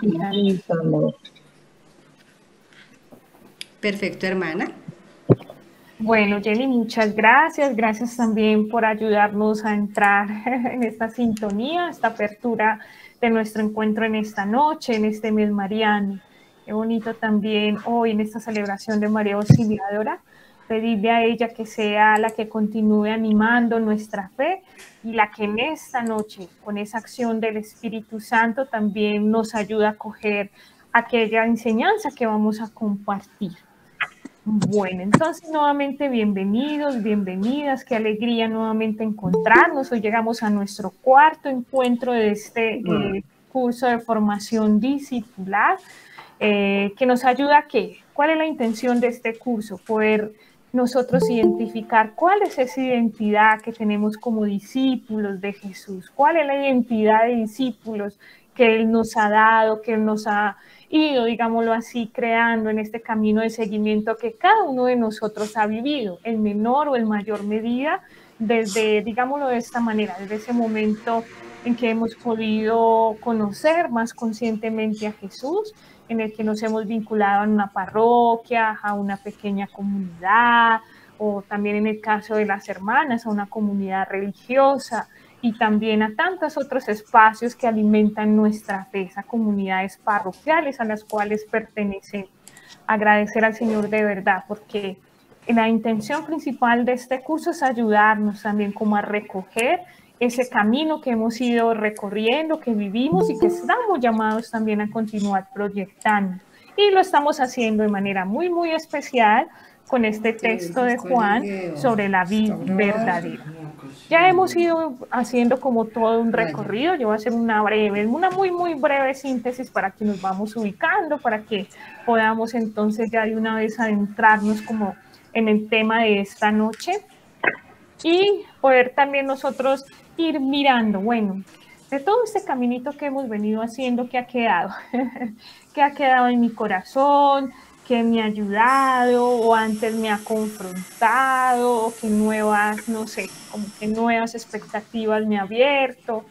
Listo, amor. Perfecto, hermana. Bueno, Jenny, muchas gracias. Gracias también por ayudarnos a entrar en esta sintonía, esta apertura de nuestro encuentro en esta noche, en este mes mariano. Qué bonito también hoy en esta celebración de María Auxiliadora, pedirle a ella que sea la que continúe animando nuestra fe y la que en esta noche, con esa acción del Espíritu Santo, también nos ayuda a coger aquella enseñanza que vamos a compartir. Bueno, entonces nuevamente bienvenidos, bienvenidas, qué alegría nuevamente encontrarnos. Hoy llegamos a nuestro cuarto encuentro de este curso de formación discipular que nos ayuda a qué, cuál es la intención de este curso, poder nosotros identificar cuál es esa identidad que tenemos como discípulos de Jesús, cuál es la identidad de discípulos que Él nos ha dado, que Él nos ha ido, digámoslo así, creando en este camino de seguimiento que cada uno de nosotros ha vivido, en menor o en mayor medida, desde, digámoslo de esta manera, desde ese momento en que hemos podido conocer más conscientemente a Jesús, en el que nos hemos vinculado a una parroquia, a una pequeña comunidad, o también en el caso de las hermanas, a una comunidad religiosa, y también a tantos otros espacios que alimentan nuestra fe, esas comunidades parroquiales a las cuales pertenecemos. Agradecer al Señor de verdad, porque la intención principal de este curso es ayudarnos también como a recoger ese camino que hemos ido recorriendo, que vivimos y que estamos llamados también a continuar proyectando. Y lo estamos haciendo de manera muy, muy especial con este texto de Juan sobre la vida verdadera. Ya hemos ido haciendo como todo un recorrido. Yo voy a hacer una muy, muy breve síntesis para que nos vamos ubicando, para que podamos entonces ya de una vez adentrarnos como en el tema de esta noche y poder también nosotros ir mirando, bueno, de todo este caminito que hemos venido haciendo, ¿qué ha quedado? ¿Qué ha quedado en mi corazón? ¿Qué me ha ayudado? ¿O antes me ha confrontado? ¿O qué nuevas, no sé, como que nuevas expectativas me ha abierto?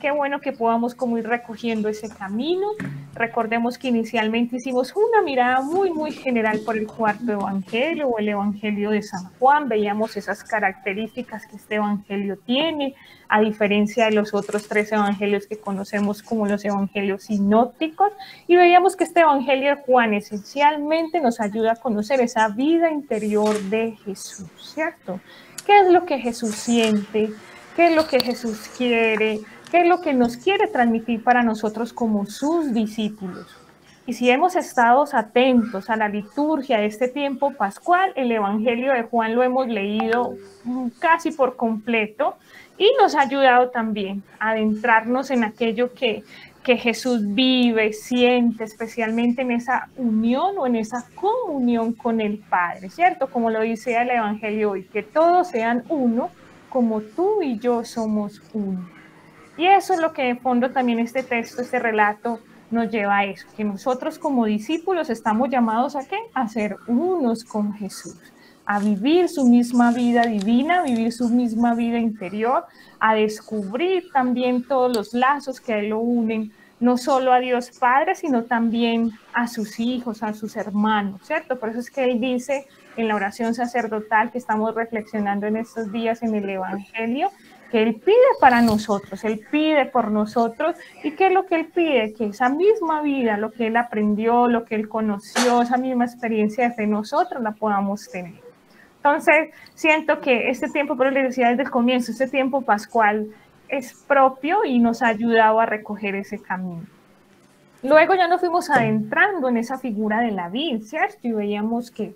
Qué bueno que podamos como ir recogiendo ese camino. Recordemos que inicialmente hicimos una mirada muy, muy general por el cuarto evangelio o el evangelio de San Juan. Veíamos esas características que este evangelio tiene, a diferencia de los otros tres evangelios que conocemos como los evangelios sinópticos. Y veíamos que este evangelio de Juan esencialmente nos ayuda a conocer esa vida interior de Jesús, ¿cierto? ¿Qué es lo que Jesús siente? ¿Qué es lo que Jesús quiere? ¿Qué es lo que nos quiere transmitir para nosotros como sus discípulos? Y si hemos estado atentos a la liturgia de este tiempo pascual, el Evangelio de Juan lo hemos leído casi por completo y nos ha ayudado también a adentrarnos en aquello que Jesús vive, siente, especialmente en esa unión o en esa comunión con el Padre, ¿cierto? Como lo dice el Evangelio hoy, que todos sean uno, como tú y yo somos uno. Y eso es lo que de fondo también este texto, este relato nos lleva a eso, que nosotros como discípulos estamos llamados ¿a qué? A ser unos con Jesús, a vivir su misma vida divina, a vivir su misma vida interior, a descubrir también todos los lazos que a él lo unen, no solo a Dios Padre, sino también a sus hijos, a sus hermanos, ¿cierto? Por eso es que él dice en la oración sacerdotal que estamos reflexionando en estos días en el Evangelio, que Él pide para nosotros, Él pide por nosotros. ¿Y qué es lo que Él pide? Que esa misma vida, lo que Él aprendió, lo que Él conoció, esa misma experiencia de fe, nosotros la podamos tener. Entonces, siento que este tiempo, pero les decía desde el comienzo, este tiempo pascual es propio y nos ha ayudado a recoger ese camino. Luego ya nos fuimos adentrando en esa figura de la vid, ¿cierto? Y veíamos que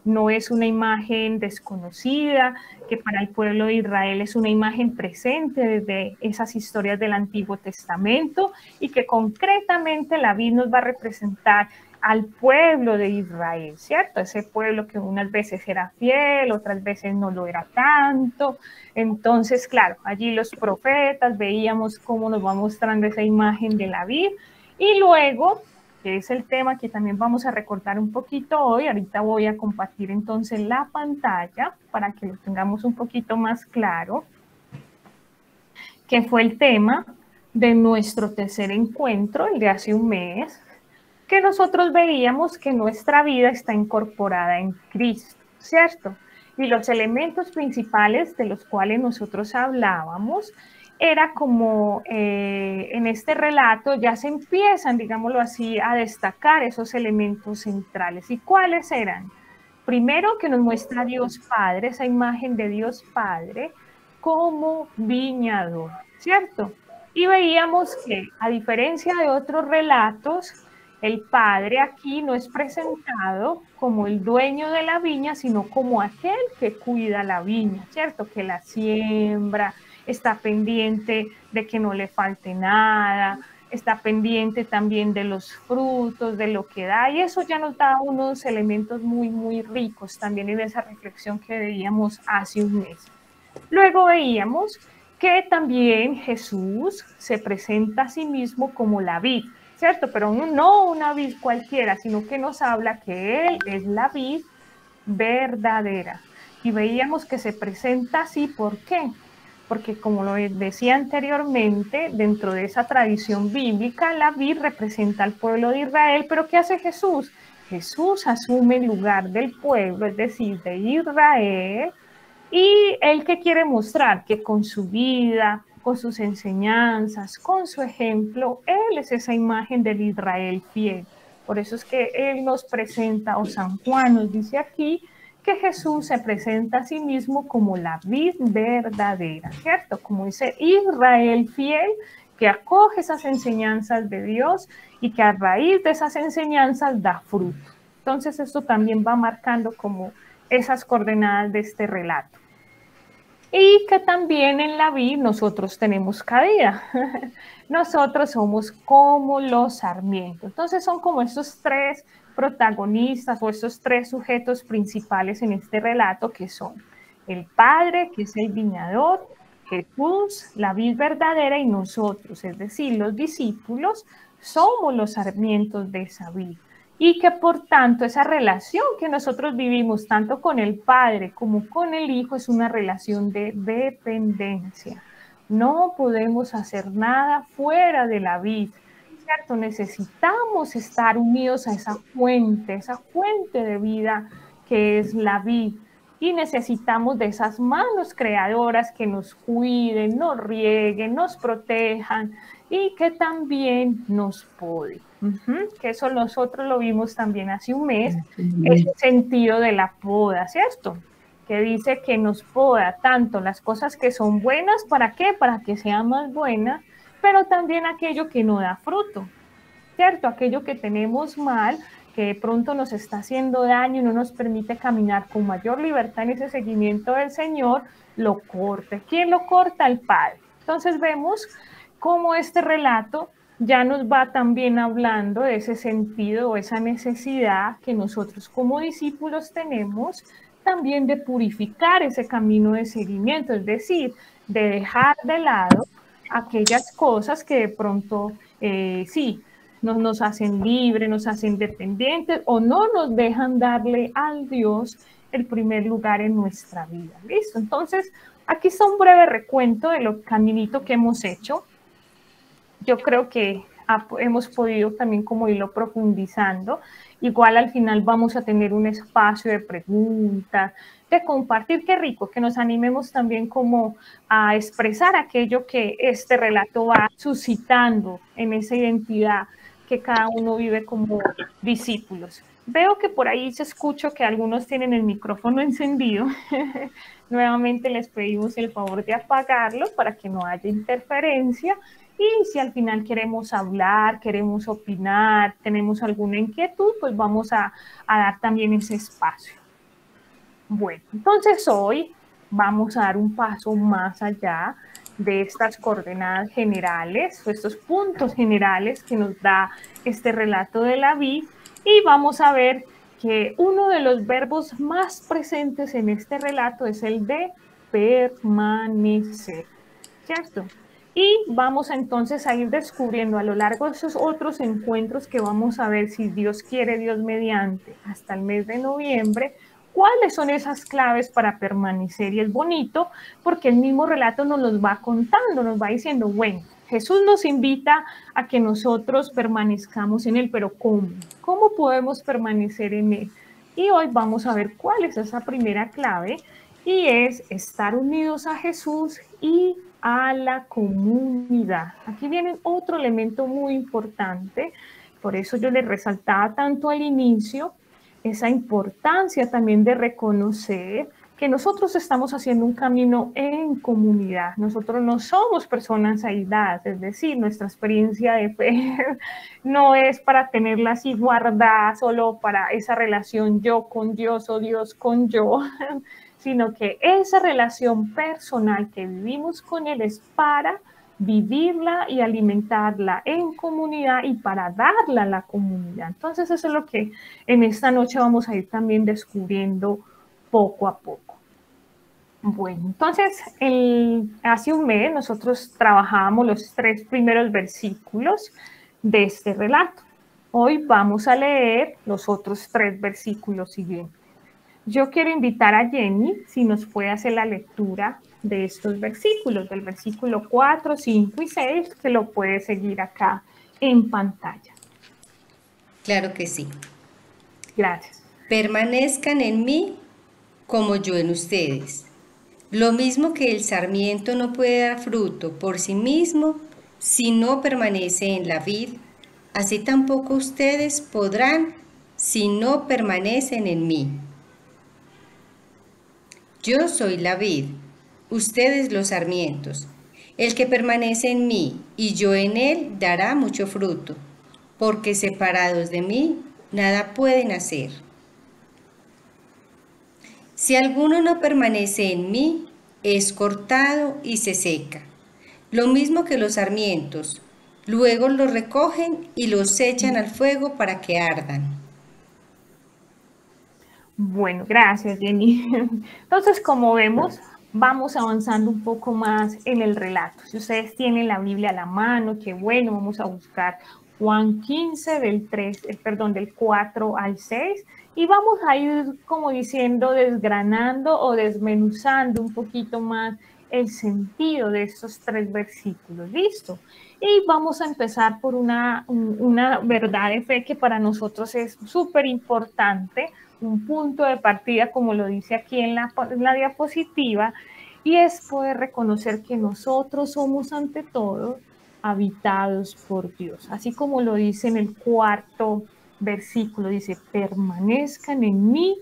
no es una imagen desconocida, que para el pueblo de Israel es una imagen presente desde esas historias del Antiguo Testamento y que concretamente la vid nos va a representar al pueblo de Israel, ¿cierto? Ese pueblo que unas veces era fiel, otras veces no lo era tanto. Entonces, claro, allí los profetas veíamos cómo nos va mostrando esa imagen de la vid. Y luego, que es el tema que también vamos a recordar un poquito hoy, ahorita voy a compartir entonces la pantalla para que lo tengamos un poquito más claro, que fue el tema de nuestro tercer encuentro, el de hace un mes, que nosotros veíamos que nuestra vida está incorporada en Cristo, ¿cierto? Y los elementos principales de los cuales nosotros hablábamos era como en este relato ya se empiezan, digámoslo así, a destacar esos elementos centrales. ¿Y cuáles eran? Primero, que nos muestra a Dios Padre, esa imagen de Dios Padre como viñador, ¿cierto? Y veíamos que, a diferencia de otros relatos, el Padre aquí no es presentado como el dueño de la viña, sino como aquel que cuida la viña, ¿cierto? Que la siembra, está pendiente de que no le falte nada, está pendiente también de los frutos, de lo que da, y eso ya nos da unos elementos muy, muy ricos también en esa reflexión que veíamos hace un mes. Luego veíamos que también Jesús se presenta a sí mismo como la vid, ¿cierto? Pero no una vid cualquiera, sino que nos habla que Él es la vid verdadera. Y veíamos que se presenta así, ¿por qué? Porque como lo decía anteriormente, dentro de esa tradición bíblica, la vid representa al pueblo de Israel, pero ¿qué hace Jesús? Jesús asume el lugar del pueblo, es decir, de Israel, y él que quiere mostrar que con su vida, con sus enseñanzas, con su ejemplo, él es esa imagen del Israel fiel. Por eso es que él nos presenta, o San Juan nos dice aquí, que Jesús se presenta a sí mismo como la vid verdadera, ¿cierto? Como ese Israel fiel que acoge esas enseñanzas de Dios y que a raíz de esas enseñanzas da fruto. Entonces esto también va marcando como esas coordenadas de este relato. Y que también en la vid nosotros tenemos cabida. Nosotros somos como los sarmientos. Entonces son como estos tres protagonistas o estos tres sujetos principales en este relato, que son el Padre, que es el viñador, Jesús, la vid verdadera, y nosotros, es decir, los discípulos, somos los sarmientos de esa vid. Y que por tanto esa relación que nosotros vivimos tanto con el Padre como con el Hijo es una relación de dependencia. No podemos hacer nada fuera de la vid, ¿cierto? Necesitamos estar unidos a esa fuente de vida que es la vid. Y necesitamos de esas manos creadoras que nos cuiden, nos rieguen, nos protejan y que también nos poden. Que eso nosotros lo vimos también hace un mes, ese sentido de la poda, ¿cierto? Que dice que nos poda tanto las cosas que son buenas, ¿para qué? Para que sean más buenas, pero también aquello que no da fruto, ¿cierto? Aquello que tenemos mal, que de pronto nos está haciendo daño y no nos permite caminar con mayor libertad en ese seguimiento del Señor, lo corta. ¿Quién lo corta? El Padre. Entonces vemos cómo este relato ya nos va también hablando de ese sentido o esa necesidad que nosotros como discípulos tenemos también de purificar ese camino de seguimiento, es decir, de dejar de lado aquellas cosas que de pronto sí nos hacen libres, nos hacen dependientes o no nos dejan darle al Dios el primer lugar en nuestra vida. ¿Listo? Entonces, aquí está un breve recuento de lo caminito que hemos hecho. Yo creo que hemos podido también como irlo profundizando. Igual al final vamos a tener un espacio de preguntas, de compartir, qué rico, que nos animemos también como a expresar aquello que este relato va suscitando en esa identidad que cada uno vive como discípulos. Veo que por ahí se escucha que algunos tienen el micrófono encendido. Nuevamente les pedimos el favor de apagarlo para que no haya interferencia. Y si al final queremos hablar, queremos opinar, tenemos alguna inquietud, pues vamos a dar también ese espacio. Bueno, entonces hoy vamos a dar un paso más allá de estas coordenadas generales, o estos puntos generales que nos da este relato de la vid, y vamos a ver que uno de los verbos más presentes en este relato es el de permanecer, ¿cierto? Y vamos entonces a ir descubriendo a lo largo de esos otros encuentros que vamos a ver, si Dios quiere, Dios mediante, hasta el mes de noviembre, cuáles son esas claves para permanecer. Y es bonito porque el mismo relato nos los va contando, nos va diciendo, bueno, Jesús nos invita a que nosotros permanezcamos en Él, pero ¿cómo? ¿Cómo podemos permanecer en Él? Y hoy vamos a ver cuál es esa primera clave, y es estar unidos a Jesús y a la comunidad. Aquí viene otro elemento muy importante, por eso yo le resaltaba tanto al inicio esa importancia también de reconocer que nosotros estamos haciendo un camino en comunidad. Nosotros no somos personas aisladas, es decir, nuestra experiencia de fe no es para tenerla así guardada solo para esa relación yo con Dios o Dios con yo, sino que esa relación personal que vivimos con Él es para vivirla y alimentarla en comunidad y para darla a la comunidad. Entonces eso es lo que en esta noche vamos a ir también descubriendo poco a poco. Bueno, entonces hace un mes nosotros trabajábamos los 3 primeros versículos de este relato. Hoy vamos a leer los otros 3 versículos siguientes. Yo quiero invitar a Jenny, si nos puede hacer la lectura de estos versículos, del versículo 4, 5 y 6, que lo puede seguir acá en pantalla. Claro que sí. Gracias. Permanezcan en mí como yo en ustedes. Lo mismo que el sarmiento no puede dar fruto por sí mismo si no permanece en la vid, así tampoco ustedes podrán si no permanecen en mí. Yo soy la vid, ustedes los sarmientos. El que permanece en mí y yo en él dará mucho fruto, porque separados de mí nada pueden hacer. Si alguno no permanece en mí, es cortado y se seca, lo mismo que los sarmientos. Luego los recogen y los echan al fuego para que ardan. Bueno, gracias, Jenny. Entonces, como vemos, vamos avanzando un poco más en el relato. Si ustedes tienen la Biblia a la mano, qué bueno, vamos a buscar Juan 15 del 4 al 6, y vamos a ir, como diciendo, desgranando o desmenuzando un poquito más el sentido de estos 3 versículos. ¿Listo? Y vamos a empezar por una verdad de fe que para nosotros es súper importante, un punto de partida, como lo dice aquí en la diapositiva, y es poder reconocer que nosotros somos ante todo habitados por Dios. Así como lo dice en el 4 versículo, dice, permanezcan en mí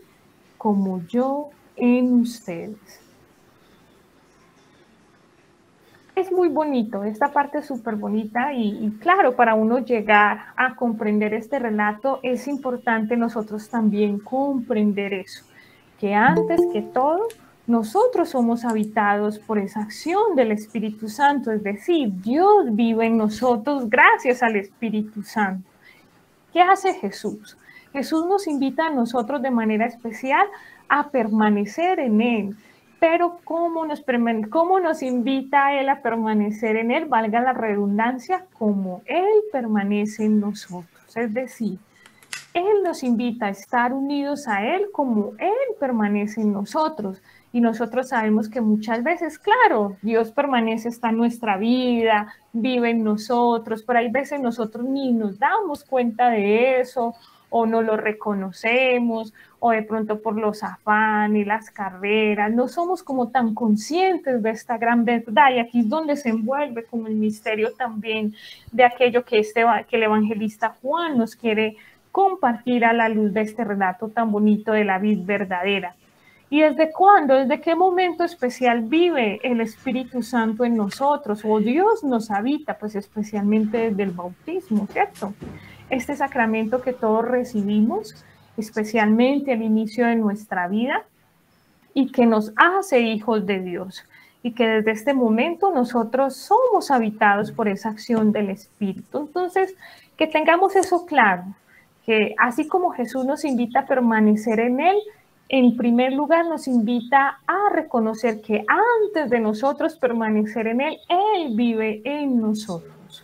como yo en ustedes. Es muy bonito, esta parte es súper bonita y claro, para uno llegar a comprender este relato es importante nosotros también comprender eso, que antes que todo nosotros somos habitados por esa acción del Espíritu Santo, es decir, Dios vive en nosotros gracias al Espíritu Santo. ¿Qué hace Jesús? Jesús nos invita a nosotros de manera especial a permanecer en Él. Pero ¿cómo nos invita a Él a permanecer en Él? Valga la redundancia, como Él permanece en nosotros. Es decir, Él nos invita a estar unidos a Él como Él permanece en nosotros. Y nosotros sabemos que muchas veces, claro, Dios permanece, está en nuestra vida, vive en nosotros, pero hay veces nosotros ni nos damos cuenta de eso, o no lo reconocemos, o de pronto por los afanes, las carreras, no somos como tan conscientes de esta gran verdad, y aquí es donde se envuelve como el misterio también de aquello que el evangelista Juan nos quiere compartir a la luz de este relato tan bonito de la vid verdadera. ¿Y desde cuándo, desde qué momento especial vive el Espíritu Santo en nosotros? O Dios nos habita, pues especialmente desde el bautismo, ¿cierto? Este sacramento que todos recibimos, especialmente al inicio de nuestra vida, y que nos hace hijos de Dios. Y que desde este momento nosotros somos habitados por esa acción del Espíritu. Entonces, que tengamos eso claro, que así como Jesús nos invita a permanecer en Él, en primer lugar nos invita a reconocer que antes de nosotros permanecer en Él, Él vive en nosotros.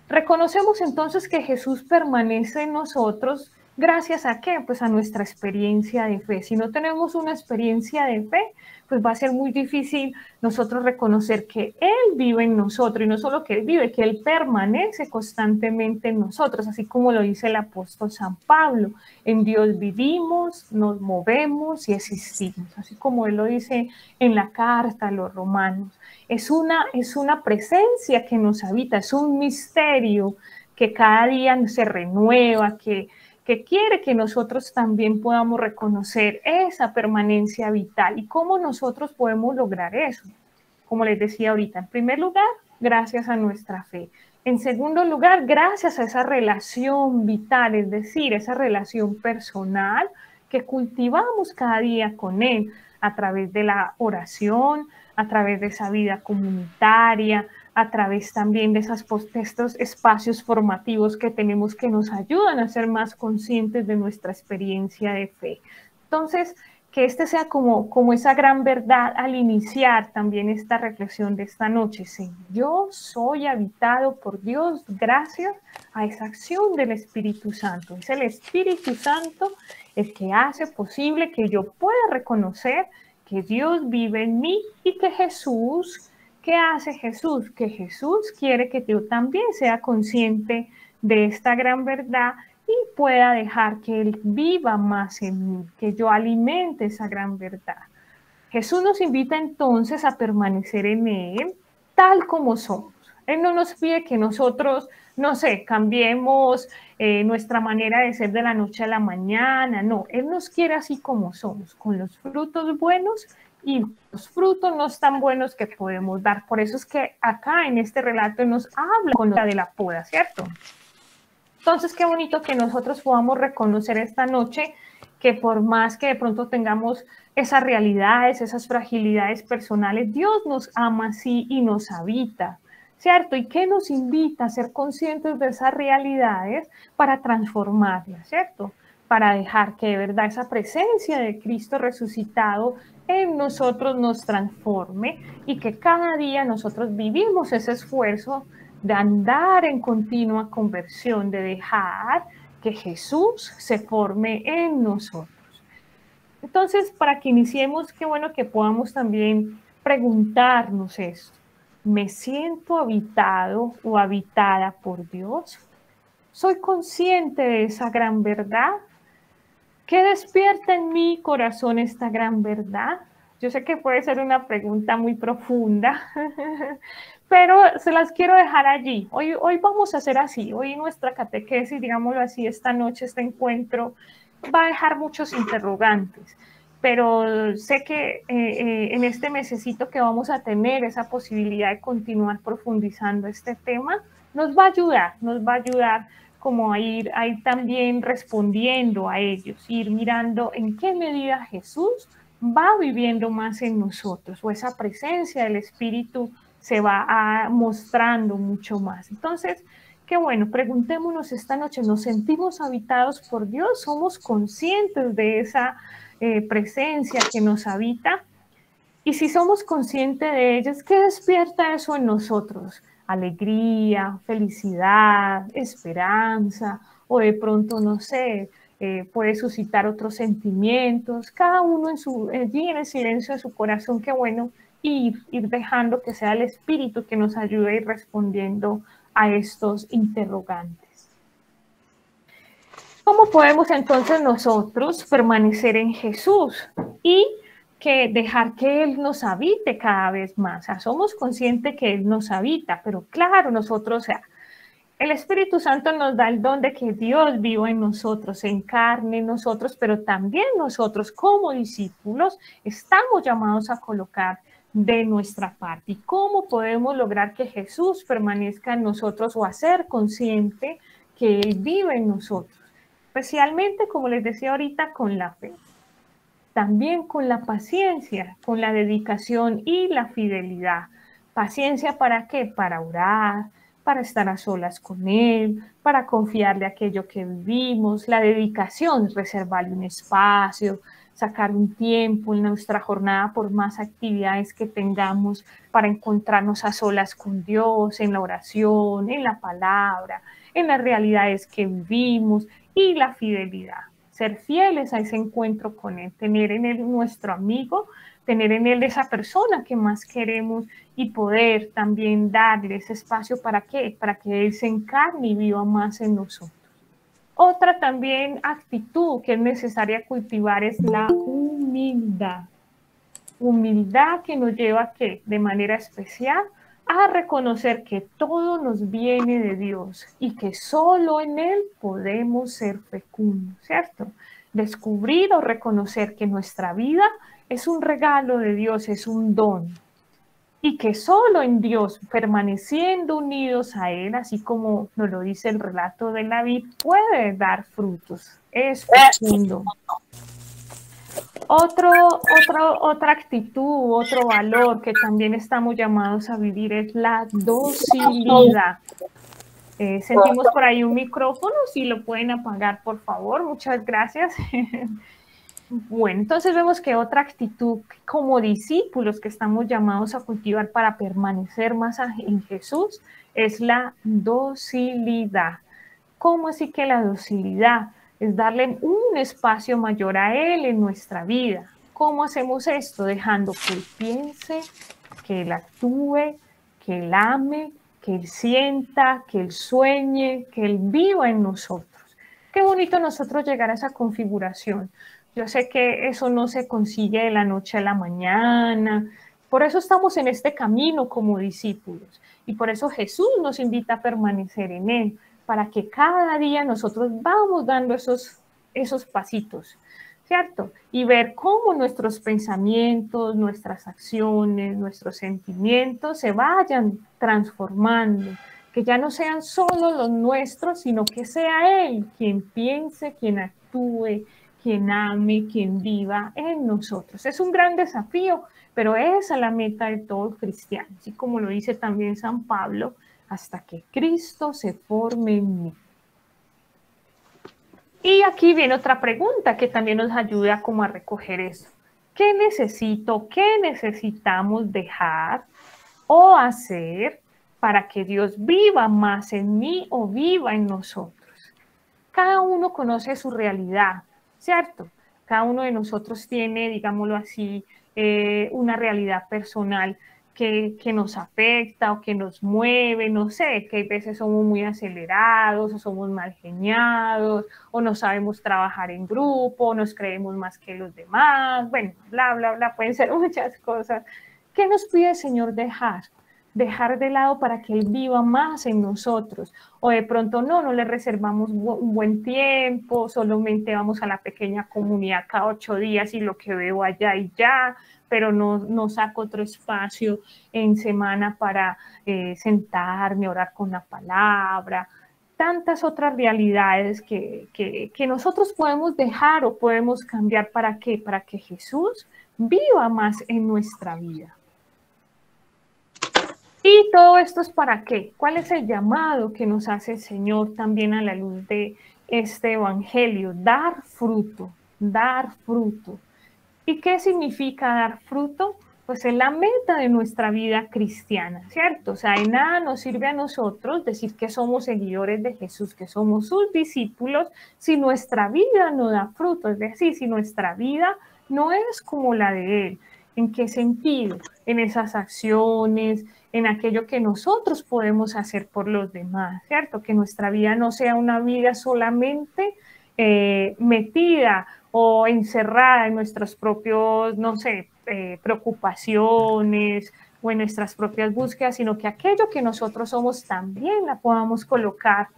Reconocemos entonces que Jesús permanece en nosotros gracias a qué? Pues a nuestra experiencia de fe. Si no tenemos una experiencia de fe, pues va a ser muy difícil nosotros reconocer que Él vive en nosotros, y no solo que Él vive, que Él permanece constantemente en nosotros, así como lo dice el apóstol San Pablo. En Dios vivimos, nos movemos y existimos, así como Él lo dice en la carta a los romanos. Es una presencia que nos habita, es un misterio que cada día se renueva, que quiere que nosotros también podamos reconocer esa permanencia vital. ¿Y cómo nosotros podemos lograr eso? Como les decía ahorita, en primer lugar, gracias a nuestra fe. En segundo lugar, gracias a esa relación vital, es decir, esa relación personal que cultivamos cada día con Él a través de la oración, a través de esa vida comunitaria, a través también de estos espacios formativos que tenemos que nos ayudan a ser más conscientes de nuestra experiencia de fe. Entonces, que este sea como esa gran verdad al iniciar también esta reflexión de esta noche. Sí, yo soy habitado por Dios gracias a esa acción del Espíritu Santo. Es el Espíritu Santo el que hace posible que yo pueda reconocer que Dios vive en mí y que Jesús, ¿qué hace Jesús? Que Jesús quiere que yo también sea consciente de esta gran verdad y pueda dejar que Él viva más en mí, que yo alimente esa gran verdad. Jesús nos invita entonces a permanecer en Él tal como somos. Él no nos pide que nosotros, no sé, cambiemos nuestra manera de ser de la noche a la mañana, no, Él nos quiere así como somos, con los frutos buenos y los frutos no tan buenos que podemos dar. Por eso es que acá en este relato nos habla con la de la poda, ¿cierto? Entonces, qué bonito que nosotros podamos reconocer esta noche que por más que de pronto tengamos esas realidades, esas fragilidades personales, Dios nos ama así y nos habita, ¿cierto? Y que nos invita a ser conscientes de esas realidades para transformarlas, ¿cierto? Para dejar que de verdad esa presencia de Cristo resucitado en nosotros nos transforme y que cada día nosotros vivimos ese esfuerzo de andar en continua conversión, de dejar que Jesús se forme en nosotros. Entonces, para que iniciemos, qué bueno que podamos también preguntarnos esto. ¿Me siento habitado o habitada por Dios? ¿Soy consciente de esa gran verdad? ¿Qué despierta en mi corazón esta gran verdad? Yo sé que puede ser una pregunta muy profunda, pero se las quiero dejar allí. Hoy vamos a hacer así. Hoy nuestra catequesis, digámoslo así, esta noche, este encuentro, va a dejar muchos interrogantes. Pero sé que en este mesecito que vamos a tener esa posibilidad de continuar profundizando este tema, nos va a ayudar como a ir también respondiendo a ellos, ir mirando en qué medida Jesús va viviendo más en nosotros o esa presencia del Espíritu se va mostrando mucho más. Entonces, qué bueno, preguntémonos esta noche, ¿nos sentimos habitados por Dios? ¿Somos conscientes de esa presencia que nos habita? Y si somos conscientes de ellas, ¿qué despierta eso en nosotros? Alegría, felicidad, esperanza, o de pronto, no sé, puede suscitar otros sentimientos, cada uno allí en el silencio de su corazón, qué bueno, ir dejando que sea el Espíritu que nos ayude a ir respondiendo a estos interrogantes. ¿Cómo podemos entonces nosotros permanecer en Jesús y que dejar que Él nos habite cada vez más? O sea, somos conscientes que Él nos habita, pero claro, nosotros, o sea, el Espíritu Santo nos da el don de que Dios viva en nosotros, se encarne en nosotros, pero también nosotros como discípulos estamos llamados a colocar de nuestra parte. ¿Y cómo podemos lograr que Jesús permanezca en nosotros o hacer consciente que Él vive en nosotros? Especialmente, como les decía ahorita, con la fe. También con la paciencia, con la dedicación y la fidelidad. ¿Paciencia para qué? Para orar, para estar a solas con Él, para confiarle aquello que vivimos. La dedicación, reservarle un espacio, sacar un tiempo en nuestra jornada por más actividades que tengamos para encontrarnos a solas con Dios, en la oración, en la palabra, en las realidades que vivimos y la fidelidad. Ser fieles a ese encuentro con Él, tener en Él nuestro amigo tener en Él esa persona que más queremos y poder también darle ese espacio ¿para qué? Para que Él se encarne y viva más en nosotros. Otra también actitud que es necesaria cultivar es la humildad. Humildad que nos lleva a ¿qué? De manera especial a reconocer que todo nos viene de Dios y que solo en Él podemos ser fecundos, ¿cierto? Descubrir o reconocer que nuestra vida es un regalo de Dios, es un don, y que solo en Dios, permaneciendo unidos a Él, así como nos lo dice el relato de la vid, puede dar frutos, es fecundo. Otra actitud, otro valor que también estamos llamados a vivir es la docilidad. Sentimos por ahí un micrófono, si lo pueden apagar, por favor, muchas gracias. Bueno, entonces vemos que otra actitud como discípulos que estamos llamados a cultivar para permanecer más en Jesús es la docilidad. ¿Cómo así que la docilidad? Es darle un espacio mayor a Él en nuestra vida. ¿Cómo hacemos esto? Dejando que Él piense, que Él actúe, que Él ame, que Él sienta, que Él sueñe, que Él viva en nosotros. Qué bonito nosotros llegar a esa configuración. Yo sé que eso no se consigue de la noche a la mañana. Por eso estamos en este camino como discípulos. Y por eso Jesús nos invita a permanecer en Él, para que cada día nosotros vamos dando esos pasitos, ¿cierto? Y ver cómo nuestros pensamientos, nuestras acciones, nuestros sentimientos se vayan transformando, que ya no sean solo los nuestros, sino que sea Él quien piense, quien actúe, quien ame, quien viva en nosotros. Es un gran desafío, pero esa es la meta de todo cristiano, así como lo dice también San Pablo, hasta que Cristo se forme en mí. Y aquí viene otra pregunta que también nos ayuda como a recoger eso. ¿Qué necesito, qué necesitamos dejar o hacer para que Dios viva más en mí o viva en nosotros? Cada uno conoce su realidad, ¿cierto? Cada uno de nosotros tiene, digámoslo así, una realidad personal que nos afecta o que nos mueve, no sé, que a veces somos muy acelerados o somos mal geniados o no sabemos trabajar en grupo, o nos creemos más que los demás, bueno, bla, bla, bla, pueden ser muchas cosas. ¿Qué nos pide el Señor dejar? Dejar de lado para que Él viva más en nosotros, o de pronto no le reservamos un buen tiempo, solamente vamos a la pequeña comunidad cada 8 días y lo que veo allá y ya, pero no saco otro espacio en semana para sentarme, orar con la palabra, tantas otras realidades que nosotros podemos dejar o podemos cambiar. ¿Para qué? Para que Jesús viva más en nuestra vida. ¿Y todo esto es para qué? ¿Cuál es el llamado que nos hace el Señor también a la luz de este evangelio? Dar fruto, dar fruto. ¿Y qué significa dar fruto? Pues es la meta de nuestra vida cristiana, ¿cierto? O sea, de nada nos sirve a nosotros decir que somos seguidores de Jesús, que somos sus discípulos, si nuestra vida no da fruto, es decir, si nuestra vida no es como la de Él. ¿En qué sentido? En esas acciones, en aquello que nosotros podemos hacer por los demás, ¿cierto? Que nuestra vida no sea una vida solamente metida o encerrada en nuestros propios, no sé, preocupaciones o en nuestras propias búsquedas, sino que aquello que nosotros somos también la podamos colocar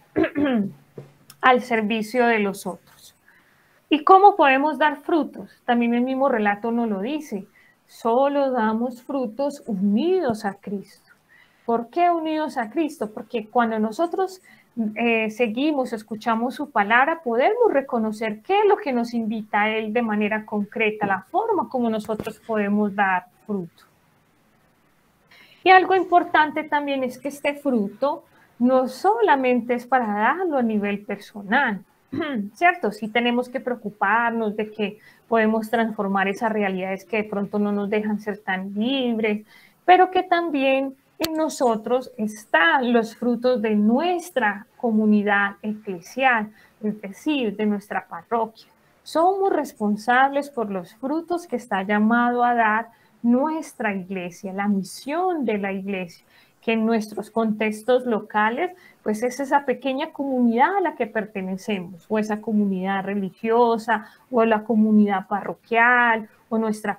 al servicio de los otros. ¿Y cómo podemos dar frutos? También el mismo relato nos lo dice. Solo damos frutos unidos a Cristo. ¿Por qué unidos a Cristo? Porque cuando nosotros seguimos, escuchamos su palabra, podemos reconocer qué es lo que nos invita a Él de manera concreta, la forma como nosotros podemos dar fruto. Y algo importante también es que este fruto no solamente es para darlo a nivel personal, ¿cierto? Sí tenemos que preocuparnos de que podemos transformar esas realidades que de pronto no nos dejan ser tan libres, pero que también en nosotros están los frutos de nuestra comunidad eclesial, es decir, de nuestra parroquia. Somos responsables por los frutos que está llamado a dar nuestra iglesia, la misión de la iglesia, que en nuestros contextos locales, pues es esa pequeña comunidad a la que pertenecemos, o esa comunidad religiosa, o la comunidad parroquial, o nuestra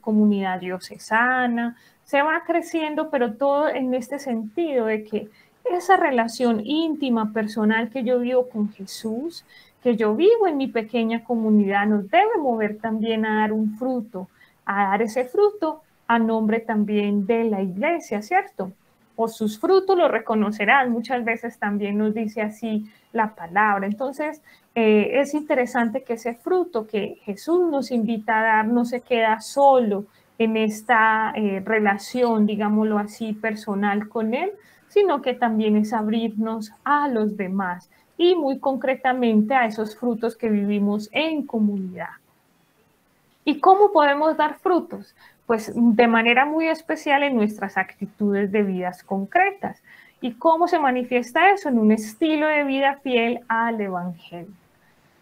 comunidad diocesana. Se va creciendo, pero todo en este sentido de que esa relación íntima, personal que yo vivo con Jesús, que yo vivo en mi pequeña comunidad, nos debe mover también a dar un fruto, a dar ese fruto a nombre también de la iglesia, ¿cierto? O sus frutos lo reconocerán, muchas veces también nos dice así la palabra. Entonces, es interesante que ese fruto que Jesús nos invita a dar no se queda solo en esta relación, digámoslo así, personal con Él, sino que también es abrirnos a los demás y muy concretamente a esos frutos que vivimos en comunidad. ¿Y cómo podemos dar frutos? Pues de manera muy especial en nuestras actitudes de vidas concretas. ¿Y cómo se manifiesta eso? En un estilo de vida fiel al Evangelio.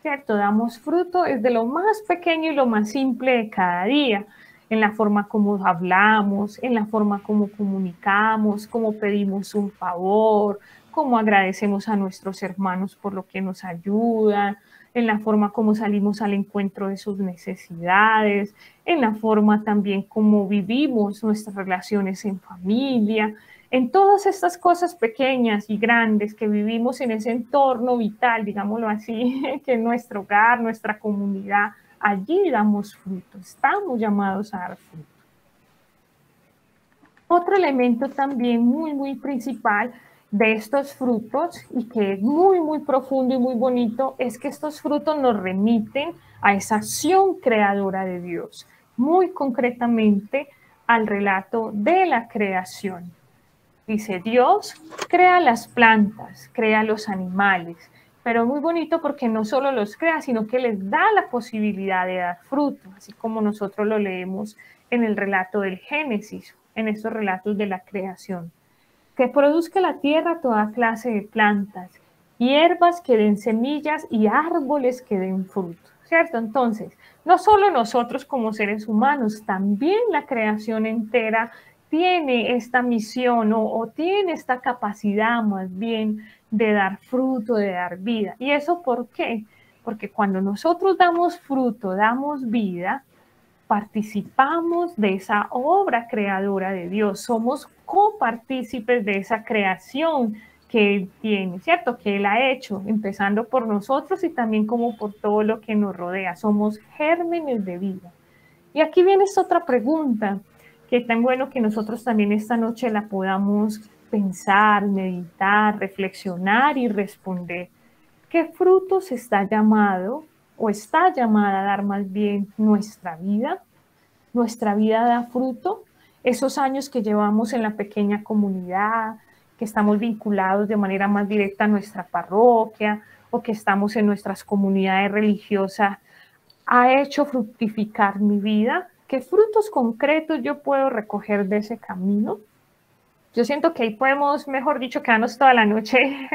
¿Cierto? Damos fruto desde lo más pequeño y lo más simple de cada día, en la forma como hablamos, en la forma como comunicamos, cómo pedimos un favor, cómo agradecemos a nuestros hermanos por lo que nos ayudan, en la forma como salimos al encuentro de sus necesidades, en la forma también como vivimos nuestras relaciones en familia, en todas estas cosas pequeñas y grandes que vivimos en ese entorno vital, digámoslo así, que es nuestro hogar, nuestra comunidad, allí damos fruto, estamos llamados a dar fruto. Otro elemento también muy principal de estos frutos y que es muy profundo y muy bonito es que estos frutos nos remiten a esa acción creadora de Dios, muy concretamente al relato de la creación. Dice, Dios crea las plantas, crea los animales, pero muy bonito porque no solo los crea, sino que les da la posibilidad de dar fruto, así como nosotros lo leemos en el relato del Génesis, en estos relatos de la creación. Que produzca la tierra toda clase de plantas, hierbas que den semillas y árboles que den fruto, ¿cierto? Entonces, no solo nosotros como seres humanos, también la creación entera tiene esta misión o tiene esta capacidad más bien de dar fruto, de dar vida. ¿Y eso por qué? Porque cuando nosotros damos fruto, damos vida, participamos de esa obra creadora de Dios, somos copartícipes de esa creación que Él tiene, ¿cierto? Que Él ha hecho, empezando por nosotros y también como por todo lo que nos rodea. Somos gérmenes de vida. Y aquí viene esta otra pregunta, que es tan bueno que nosotros también esta noche la podamos pensar, meditar, reflexionar y responder. ¿Qué frutos está llamado o está llamada a dar más bien nuestra vida? Nuestra vida da fruto. Esos años que llevamos en la pequeña comunidad, que estamos vinculados de manera más directa a nuestra parroquia o que estamos en nuestras comunidades religiosas, ¿ha hecho fructificar mi vida? ¿Qué frutos concretos yo puedo recoger de ese camino? Yo siento que ahí podemos, mejor dicho, quedarnos toda la noche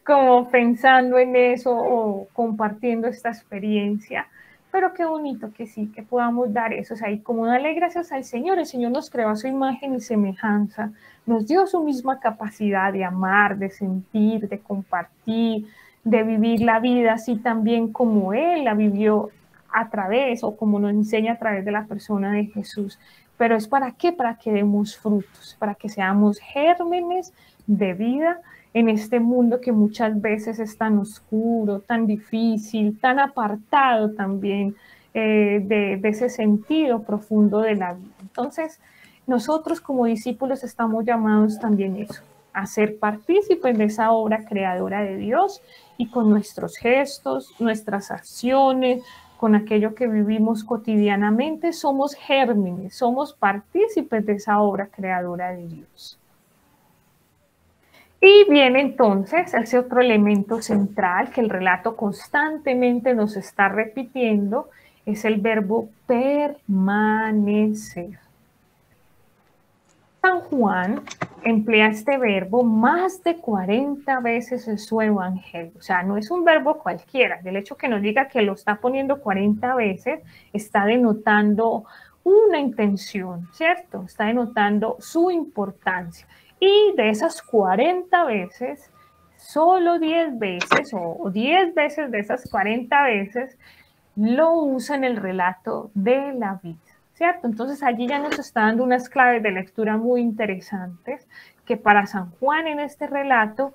como pensando en eso o compartiendo esta experiencia. Pero qué bonito que sí, que podamos dar eso. O sea, y como darle gracias al Señor, el Señor nos creó a su imagen y semejanza, nos dio su misma capacidad de amar, de sentir, de compartir, de vivir la vida así también como Él la vivió a través o como nos enseña a través de la persona de Jesús. Pero es para qué, para que demos frutos, para que seamos gérmenes de vida en este mundo que muchas veces es tan oscuro, tan difícil, tan apartado también de ese sentido profundo de la vida. Entonces, nosotros como discípulos estamos llamados también eso, a ser partícipes de esa obra creadora de Dios y con nuestros gestos, nuestras acciones, con aquello que vivimos cotidianamente, somos gérmenes, somos partícipes de esa obra creadora de Dios. Y viene entonces ese otro elemento central que el relato constantemente nos está repitiendo, es el verbo permanecer. San Juan emplea este verbo más de 40 veces en su evangelio. O sea, no es un verbo cualquiera. Del hecho que nos diga que lo está poniendo 40 veces, está denotando una intención, ¿cierto? Está denotando su importancia. Y de esas 40 veces, solo 10 veces o 10 veces de esas 40 veces lo usa en el relato de la vida, ¿cierto? Entonces allí ya nos está dando unas claves de lectura muy interesantes que para San Juan en este relato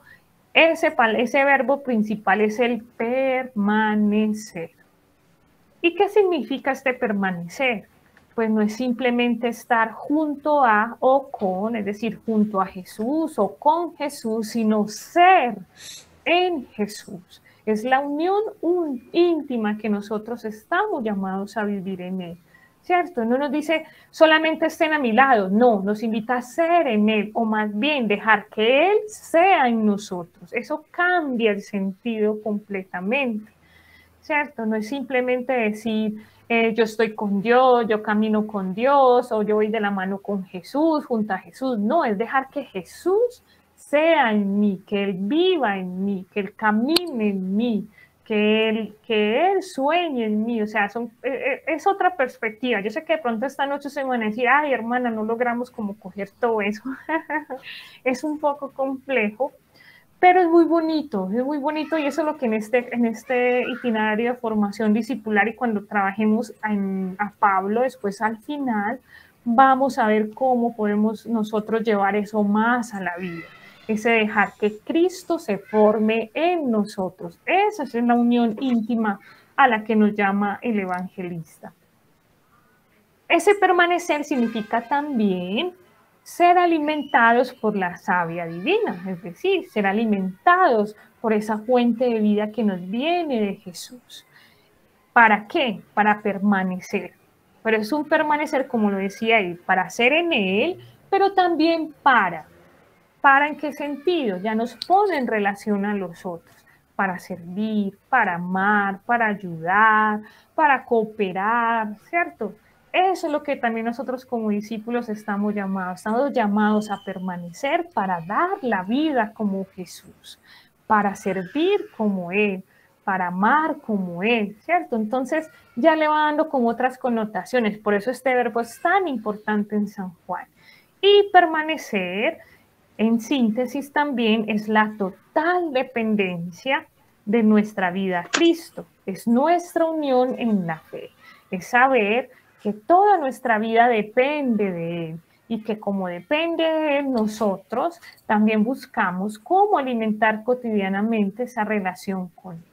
ese verbo principal es el permanecer. ¿Y qué significa este permanecer? Pues no es simplemente estar junto a o con, es decir, junto a Jesús o con Jesús, sino ser en Jesús. Es la unión íntima que nosotros estamos llamados a vivir en Él, ¿cierto? No nos dice solamente estén a mi lado, no, nos invita a ser en Él, o más bien dejar que Él sea en nosotros. Eso cambia el sentido completamente, ¿cierto? No es simplemente decir, yo estoy con Dios, yo camino con Dios, o yo voy de la mano con Jesús, junto a Jesús. No, es dejar que Jesús sea en mí, que Él viva en mí, que Él camine en mí, que él sueñe en mí. O sea, es otra perspectiva. Yo sé que de pronto esta noche se van a decir, ay, hermana, no logramos como coger todo eso. Es un poco complejo, pero es muy bonito y eso es lo que en este itinerario de formación discipular y cuando trabajemos a Pablo después al final, vamos a ver cómo podemos nosotros llevar eso más a la vida, ese dejar que Cristo se forme en nosotros. Esa es la unión íntima a la que nos llama el evangelista. Ese permanecer significa también ser alimentados por la savia divina, es decir, ser alimentados por esa fuente de vida que nos viene de Jesús. ¿Para qué? Para permanecer. Pero es un permanecer, como lo decía él, para ser en Él, pero también para. ¿Para en qué sentido? Ya nos pone en relación a los otros, para servir, para amar, para ayudar, para cooperar, ¿cierto? Eso es lo que también nosotros como discípulos estamos llamados a permanecer para dar la vida como Jesús, para servir como Él, para amar como Él, ¿cierto? Entonces ya le va dando como otras connotaciones, por eso este verbo es tan importante en San Juan. Y permanecer, en síntesis, también es la total dependencia de nuestra vida a Cristo, es nuestra unión en la fe, es saber que toda nuestra vida depende de Él y que como depende de Él, nosotros también buscamos cómo alimentar cotidianamente esa relación con Él.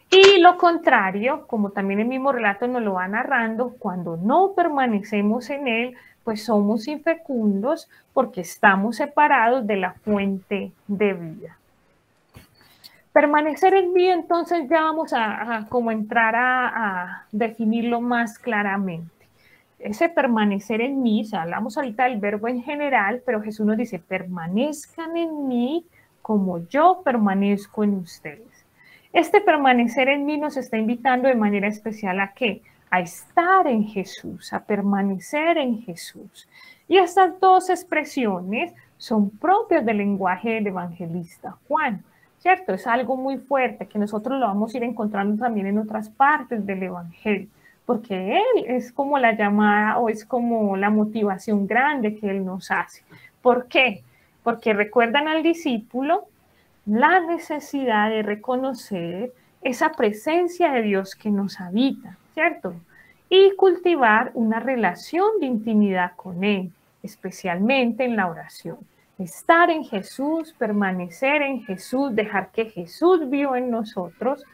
Y lo contrario, como también el mismo relato nos lo va narrando, cuando no permanecemos en Él, pues somos infecundos porque estamos separados de la fuente de vida. Permanecer en mí, entonces ya vamos a como entrar a definirlo más claramente. Ese permanecer en mí, o sea, hablamos ahorita del verbo en general, pero Jesús nos dice, permanezcan en mí como yo permanezco en ustedes. Este permanecer en mí nos está invitando de manera especial ¿a qué? A estar en Jesús, a permanecer en Jesús. Y estas dos expresiones son propias del lenguaje del evangelista Juan, ¿cierto? Es algo muy fuerte que nosotros lo vamos a ir encontrando también en otras partes del evangelio, porque Él es como la llamada o es como la motivación grande que Él nos hace. ¿Por qué? Porque recuerdan al discípulo la necesidad de reconocer esa presencia de Dios que nos habita, ¿cierto? Y cultivar una relación de intimidad con Él, especialmente en la oración. Estar en Jesús, permanecer en Jesús, dejar que Jesús viva en nosotros,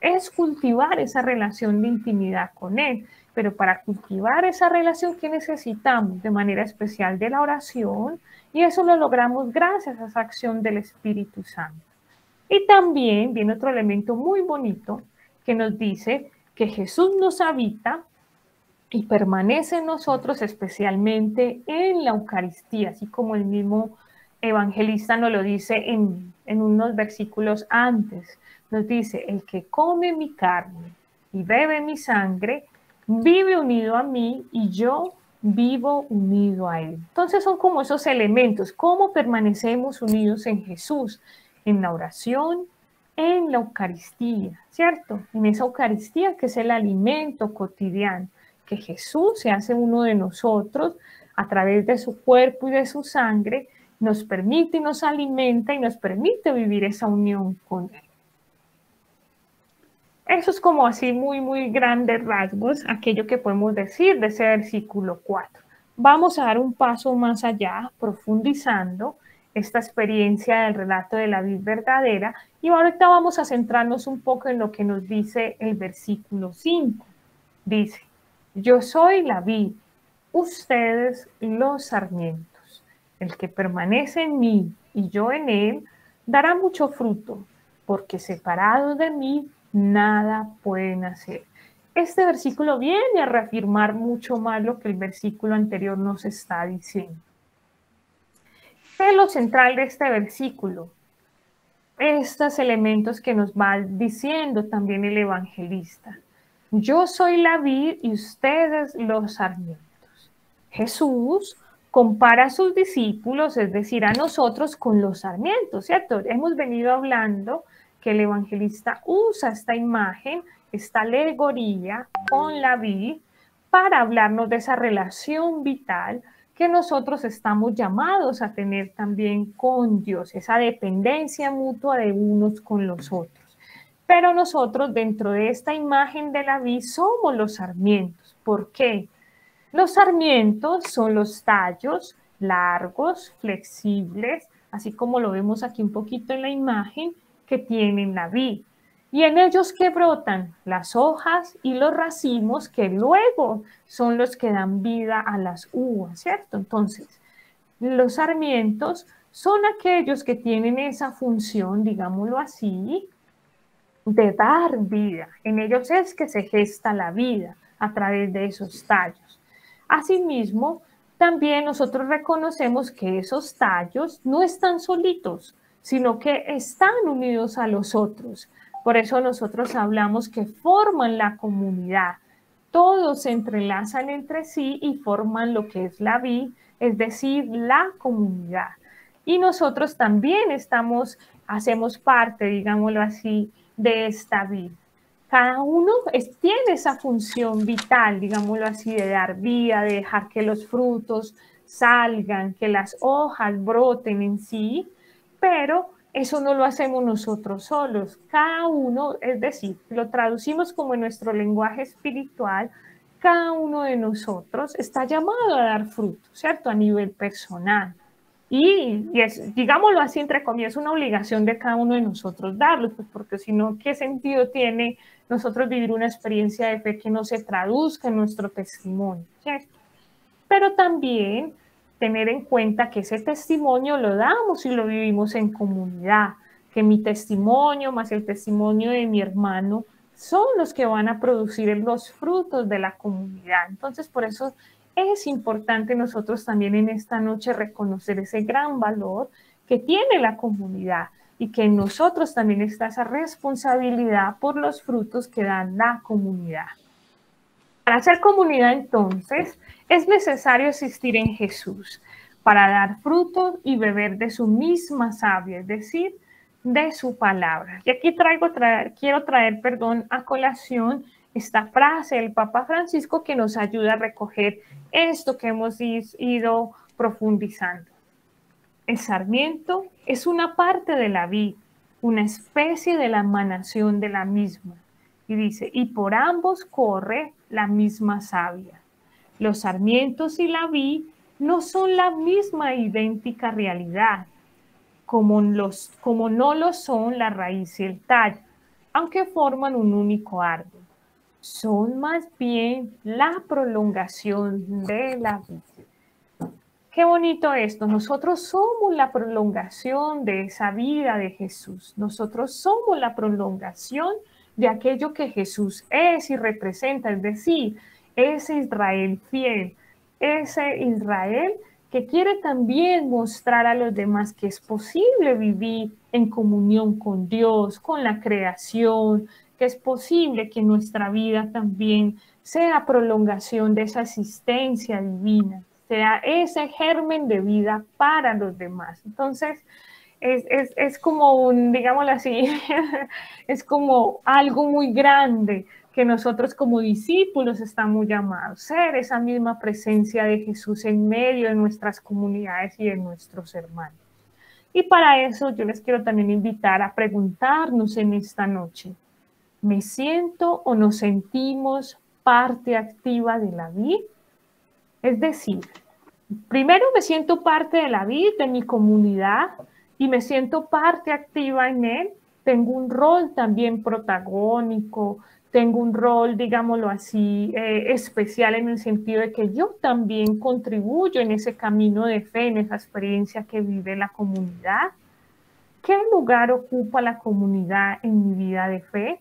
es cultivar esa relación de intimidad con Él. Pero para cultivar esa relación, ¿qué necesitamos? De manera especial de la oración, y eso lo logramos gracias a esa acción del Espíritu Santo. Y también viene otro elemento muy bonito que nos dice que Jesús nos habita y permanece en nosotros especialmente en la Eucaristía, así como el mismo evangelista nos lo dice en unos versículos antes. Nos dice, el que come mi carne y bebe mi sangre, vive unido a mí y yo vivo unido a Él. Entonces son como esos elementos, cómo permanecemos unidos en Jesús, en la oración, en la Eucaristía, ¿cierto? En esa Eucaristía que es el alimento cotidiano, que Jesús se hace uno de nosotros a través de su cuerpo y de su sangre, nos permite y nos alimenta y nos permite vivir esa unión con Él. Eso es como así muy grandes rasgos, aquello que podemos decir de ese versículo 4. Vamos a dar un paso más allá, profundizando esta experiencia del relato de la vid verdadera, y ahorita vamos a centrarnos un poco en lo que nos dice el versículo 5. Dice, yo soy la vid, ustedes los sarmientos. El que permanece en mí y yo en él, dará mucho fruto, porque separados de mí, nada pueden hacer. Este versículo viene a reafirmar mucho más lo que el versículo anterior nos está diciendo. ¿Qué es lo central de este versículo? Estos elementos que nos va diciendo también el evangelista. Yo soy la vid y ustedes los sarmientos. Jesús compara a sus discípulos, es decir, a nosotros, con los sarmientos, ¿cierto? Hemos venido hablando que el evangelista usa esta imagen, esta alegoría con la vid para hablarnos de esa relación vital que nosotros estamos llamados a tener también con Dios, esa dependencia mutua de unos con los otros. Pero nosotros dentro de esta imagen de la vid somos los sarmientos. ¿Por qué? Los sarmientos son los tallos largos, flexibles, así como lo vemos aquí un poquito en la imagen, que tienen la vid. Y en ellos que brotan las hojas y los racimos que luego son los que dan vida a las uvas, ¿cierto? Entonces, los sarmientos son aquellos que tienen esa función, digámoslo así, de dar vida. En ellos es que se gesta la vida a través de esos tallos. Asimismo, también nosotros reconocemos que esos tallos no están solitos, sino que están unidos a los otros. Por eso nosotros hablamos que forman la comunidad. Todos se entrelazan entre sí y forman lo que es la vid, es decir, la comunidad. Y nosotros también hacemos parte, digámoslo así, de esta vid. Cada uno tiene esa función vital, digámoslo así, de dar vida, de dejar que los frutos salgan, que las hojas broten en sí, pero eso no lo hacemos nosotros solos. Cada uno, es decir, lo traducimos como en nuestro lenguaje espiritual, cada uno de nosotros está llamado a dar fruto, ¿cierto? A nivel personal. Y es, digámoslo así, entre comillas, una obligación de cada uno de nosotros darlo, pues porque si no, ¿qué sentido tiene nosotros vivir una experiencia de fe que no se traduzca en nuestro testimonio, ¿cierto? Pero también tener en cuenta que ese testimonio lo damos y lo vivimos en comunidad, que mi testimonio más el testimonio de mi hermano son los que van a producir los frutos de la comunidad. Entonces, por eso es importante nosotros también en esta noche reconocer ese gran valor que tiene la comunidad y que en nosotros también está esa responsabilidad por los frutos que da la comunidad. Para hacer comunidad, entonces, es necesario existir en Jesús para dar fruto y beber de su misma savia, es decir, de su palabra. Y aquí quiero traer a colación esta frase del Papa Francisco que nos ayuda a recoger esto que hemos ido profundizando. El sarmiento es una parte de la vid, una especie de la emanación de la misma. Y dice, y por ambos corre la misma savia. Los sarmientos y la vid no son la misma idéntica realidad, como no lo son la raíz y el tallo, aunque forman un único árbol. Son más bien la prolongación de la vid. Qué bonito esto. Nosotros somos la prolongación de esa vida de Jesús. Nosotros somos la prolongación de aquello que Jesús es y representa, es decir, ese Israel fiel, ese Israel que quiere también mostrar a los demás que es posible vivir en comunión con Dios, con la creación, que es posible que nuestra vida también sea prolongación de esa existencia divina, sea ese germen de vida para los demás. Entonces, es como un, digámoslo así, es como algo muy grande que nosotros como discípulos estamos llamados, ser esa misma presencia de Jesús en medio de nuestras comunidades y de nuestros hermanos. Y para eso yo les quiero también invitar a preguntarnos en esta noche, ¿me siento o nos sentimos parte activa de la vida? Es decir, primero me siento parte de la vida, de mi comunidad, y me siento parte activa en él. Tengo un rol también protagónico, tengo un rol, digámoslo así, especial en el sentido de que yo también contribuyo en ese camino de fe, en esa experiencia que vive la comunidad. ¿Qué lugar ocupa la comunidad en mi vida de fe?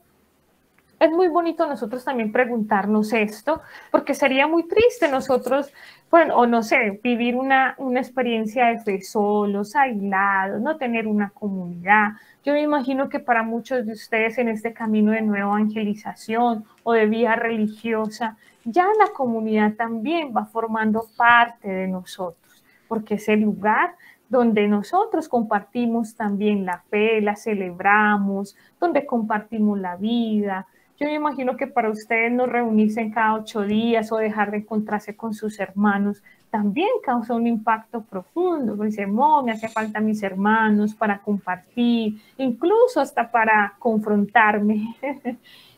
Es muy bonito nosotros también preguntarnos esto, porque sería muy triste nosotros, bueno, o no sé, vivir una experiencia de fe solos, aislados, no tener una comunidad. Yo me imagino que para muchos de ustedes en este camino de nueva evangelización o de vida religiosa, ya la comunidad también va formando parte de nosotros, porque es el lugar donde nosotros compartimos también la fe, la celebramos, donde compartimos la vida. Yo me imagino que para ustedes no reunirse en cada 8 días o dejar de encontrarse con sus hermanos también causa un impacto profundo. Dice, oh, me hace falta mis hermanos para compartir, incluso hasta para confrontarme,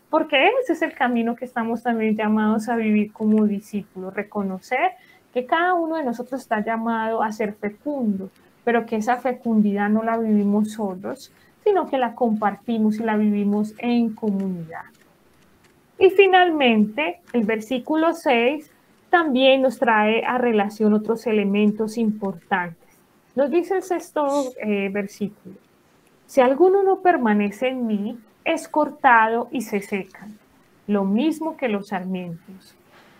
porque ese es el camino que estamos también llamados a vivir como discípulos, reconocer que cada uno de nosotros está llamado a ser fecundo, pero que esa fecundidad no la vivimos solos, sino que la compartimos y la vivimos en comunidad. Y finalmente, el versículo 6 también nos trae a relación otros elementos importantes. Nos dice el sexto versículo, si alguno no permanece en mí, es cortado y se secan, lo mismo que los sarmientos.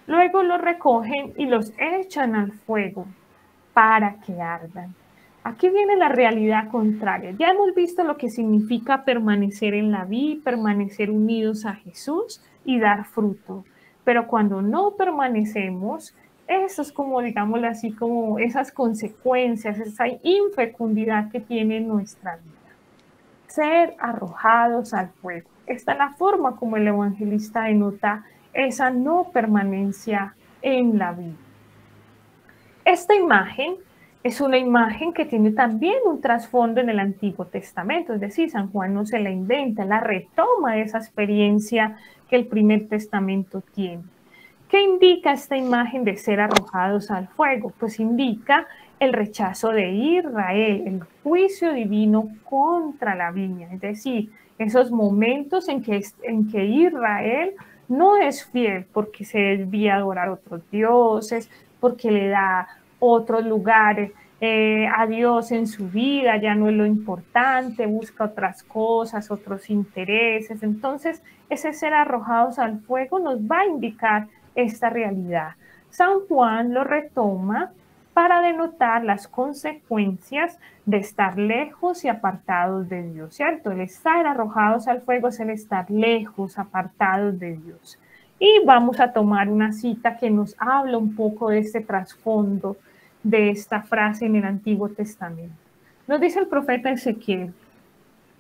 Luego los recogen y los echan al fuego para que ardan. Aquí viene la realidad contraria. Ya hemos visto lo que significa permanecer en la vida, permanecer unidos a Jesús y dar fruto. Pero cuando no permanecemos, eso es como, digámoslo así, como esas consecuencias, esa infecundidad que tiene nuestra vida. Ser arrojados al fuego. Esta es la forma como el evangelista denota esa no permanencia en la vida. Esta imagen es una imagen que tiene también un trasfondo en el Antiguo Testamento, es decir, San Juan no se la inventa, la retoma de esa experiencia que el Primer Testamento tiene. ¿Qué indica esta imagen de ser arrojados al fuego? Pues indica el rechazo de Israel, el juicio divino contra la viña, es decir, esos momentos en que Israel no es fiel porque se desvía a adorar a otros dioses, porque le da otros lugares a Dios en su vida, ya no es lo importante, busca otras cosas, otros intereses. Entonces, ese ser arrojados al fuego nos va a indicar esta realidad. San Juan lo retoma para denotar las consecuencias de estar lejos y apartados de Dios, ¿cierto? El estar arrojados al fuego es el estar lejos, apartados de Dios. Y vamos a tomar una cita que nos habla un poco de este trasfondo de esta frase en el Antiguo Testamento. Nos dice el profeta Ezequiel,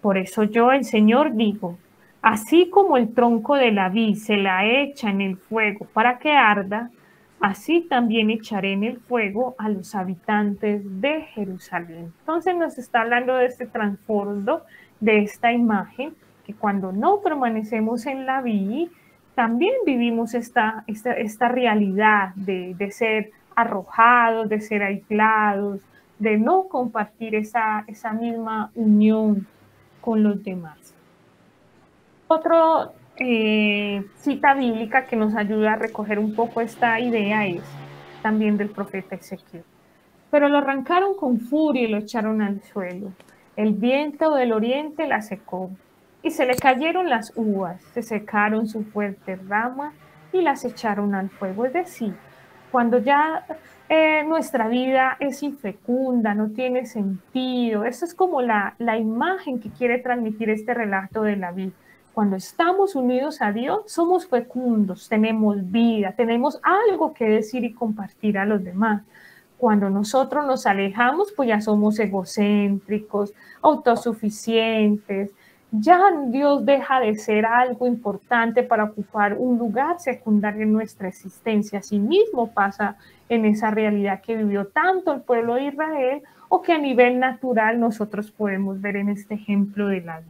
por eso yo, el Señor, digo, así como el tronco de la vid se la echa en el fuego para que arda, así también echaré en el fuego a los habitantes de Jerusalén. Entonces nos está hablando de este trasfondo, de esta imagen, que cuando no permanecemos en la vid, también vivimos esta realidad de ser arrojados, de ser aislados, de no compartir esa misma unión con los demás. Otra cita bíblica que nos ayuda a recoger un poco esta idea es también del profeta Ezequiel. Pero lo arrancaron con furia y lo echaron al suelo. El viento del oriente la secó y se le cayeron las uvas, se secaron su fuerte rama y las echaron al fuego. Es decir, cuando ya nuestra vida es infecunda, no tiene sentido, eso es como la imagen que quiere transmitir este relato de la vida. Cuando estamos unidos a Dios, somos fecundos, tenemos vida, tenemos algo que decir y compartir a los demás. Cuando nosotros nos alejamos, pues ya somos egocéntricos, autosuficientes. Ya Dios deja de ser algo importante para ocupar un lugar secundario en nuestra existencia. Asimismo pasa en esa realidad que vivió tanto el pueblo de Israel, o que a nivel natural nosotros podemos ver en este ejemplo de la vida.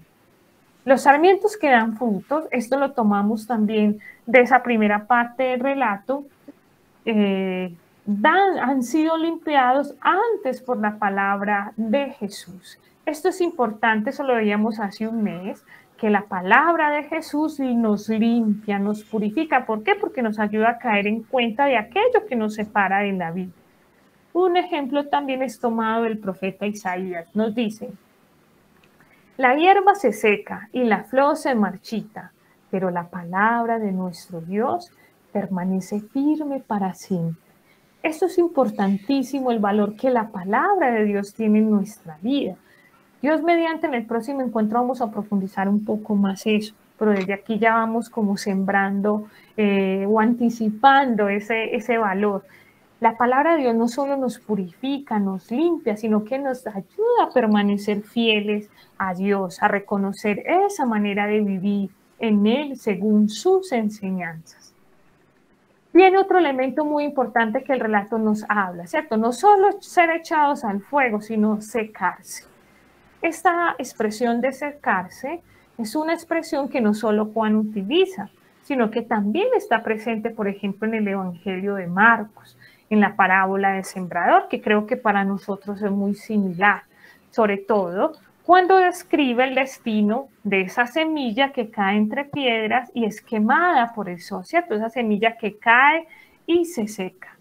Los sarmientos que dan frutos, esto lo tomamos también de esa primera parte del relato, han sido limpiados antes por la palabra de Jesús. Esto es importante, eso lo veíamos hace un mes, que la palabra de Jesús nos limpia, nos purifica. ¿Por qué? Porque nos ayuda a caer en cuenta de aquello que nos separa de la vida. Un ejemplo también es tomado del profeta Isaías. Nos dice: la hierba se seca y la flor se marchita, pero la palabra de nuestro Dios permanece firme para siempre. Esto es importantísimo, el valor que la palabra de Dios tiene en nuestra vida. Dios mediante, en el próximo encuentro vamos a profundizar un poco más eso, pero desde aquí ya vamos como sembrando o anticipando ese valor. La palabra de Dios no solo nos purifica, nos limpia, sino que nos ayuda a permanecer fieles a Dios, a reconocer esa manera de vivir en Él según sus enseñanzas. Viene otro elemento muy importante que el relato nos habla, ¿cierto? No solo ser echados al fuego, sino secarse. Esta expresión de secarse es una expresión que no solo Juan utiliza, sino que también está presente, por ejemplo, en el Evangelio de Marcos, en la parábola del sembrador, que creo que para nosotros es muy similar, sobre todo cuando describe el destino de esa semilla que cae entre piedras y es quemada por el sol, ¿cierto? Esa semilla que cae y se seca.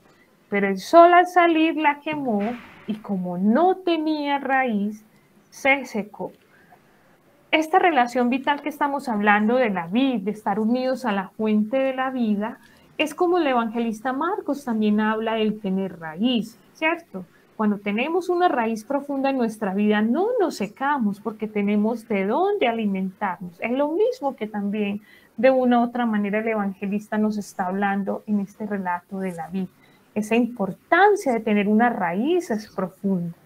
Pero el sol al salir la quemó y como no tenía raíz, se secó. Esta relación vital que estamos hablando de la vid, de estar unidos a la fuente de la vida, es como el evangelista Marcos también habla del tener raíz, ¿cierto? Cuando tenemos una raíz profunda en nuestra vida, no nos secamos porque tenemos de dónde alimentarnos. Es lo mismo que también de una u otra manera el evangelista nos está hablando en este relato de la vida. Esa importancia de tener unas raíces profundas.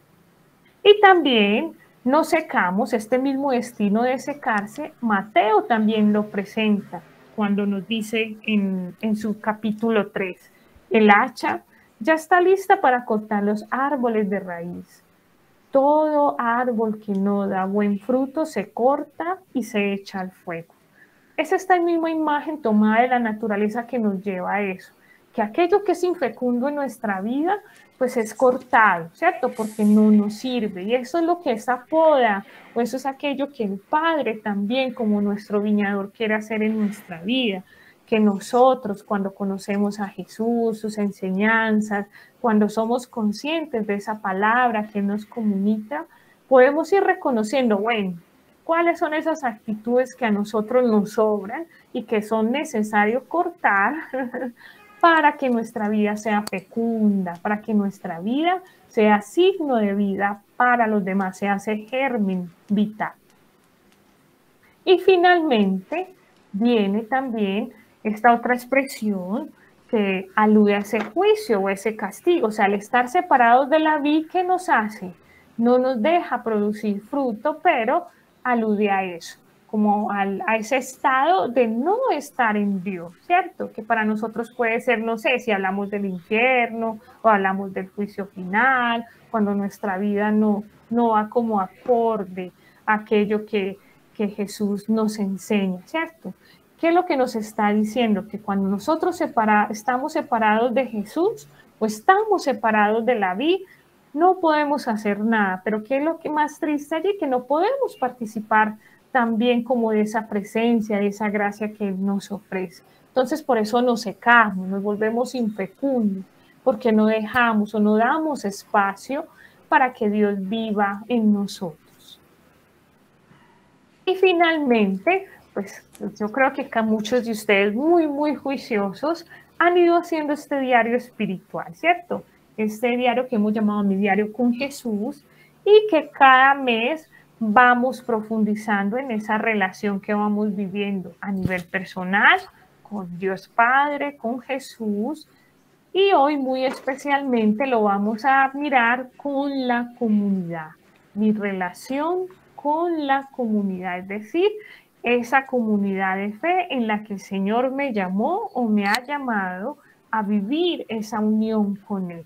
Y también no secamos, este mismo destino de secarse, Mateo también lo presenta cuando nos dice en su capítulo 3, el hacha ya está lista para cortar los árboles de raíz. Todo árbol que no da buen fruto se corta y se echa al fuego. Es esta misma imagen tomada de la naturaleza que nos lleva a eso, que aquello que es infecundo en nuestra vida, pues es cortado, ¿cierto? Porque no nos sirve. Y eso es lo que esa poda, o eso es aquello que el Padre también, como nuestro viñador, quiere hacer en nuestra vida. Que nosotros, cuando conocemos a Jesús, sus enseñanzas, cuando somos conscientes de esa palabra que nos comunica, podemos ir reconociendo, bueno, cuáles son esas actitudes que a nosotros nos sobran y que son necesarios cortar para que nuestra vida sea fecunda, para que nuestra vida sea signo de vida para los demás, sea ese germen vital. Y finalmente viene también esta otra expresión que alude a ese juicio o ese castigo. O sea, al estar separados de la vid, ¿qué nos hace? No nos deja producir fruto, pero alude a eso, como a ese estado de no estar en Dios, ¿cierto? Que para nosotros puede ser, no sé, si hablamos del infierno o hablamos del juicio final, cuando nuestra vida no va como acorde a aquello que Jesús nos enseña, ¿cierto? ¿Qué es lo que nos está diciendo? Que cuando nosotros estamos separados de Jesús o estamos separados de la vid, no podemos hacer nada. Pero ¿qué es lo que más triste allí? Que no podemos participar también como de esa presencia, de esa gracia que Él nos ofrece. Entonces por eso nos secamos, nos volvemos infecundos, porque no dejamos o no damos espacio para que Dios viva en nosotros. Y finalmente, pues yo creo que acá muchos de ustedes muy juiciosos han ido haciendo este diario espiritual, ¿cierto? Este diario que hemos llamado Mi Diario con Jesús y que cada mes vamos profundizando en esa relación que vamos viviendo a nivel personal, con Dios Padre, con Jesús, y hoy muy especialmente lo vamos a mirar con la comunidad, mi relación con la comunidad, es decir, esa comunidad de fe en la que el Señor me llamó o me ha llamado a vivir esa unión con Él.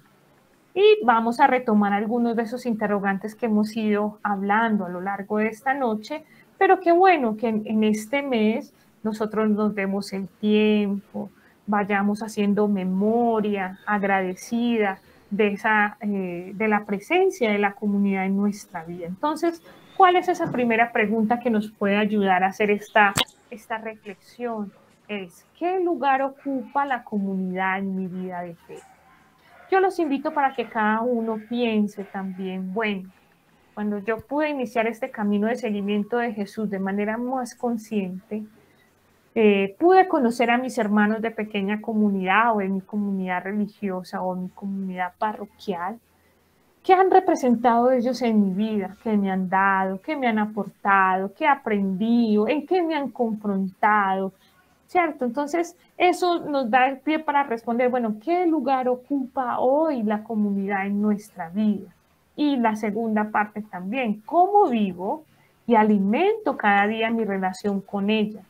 Y vamos a retomar algunos de esos interrogantes que hemos ido hablando a lo largo de esta noche, pero qué bueno que en este mes nosotros nos demos el tiempo, vayamos haciendo memoria agradecida de la presencia de la comunidad en nuestra vida. Entonces, ¿cuál es esa primera pregunta que nos puede ayudar a hacer esta reflexión? Es, ¿qué lugar ocupa la comunidad en mi vida de fe? Yo los invito para que cada uno piense también, bueno, cuando yo pude iniciar este camino de seguimiento de Jesús de manera más consciente, pude conocer a mis hermanos de pequeña comunidad o de mi comunidad religiosa o mi comunidad parroquial. ¿Qué han representado ellos en mi vida? ¿Qué me han dado? ¿Qué me han aportado? ¿Qué he aprendido? ¿En qué me han confrontado? ¿Cierto? Entonces, eso nos da el pie para responder, bueno, ¿qué lugar ocupa hoy la comunidad en nuestra vida? Y la segunda parte también, ¿cómo vivo y alimento cada día mi relación con ella?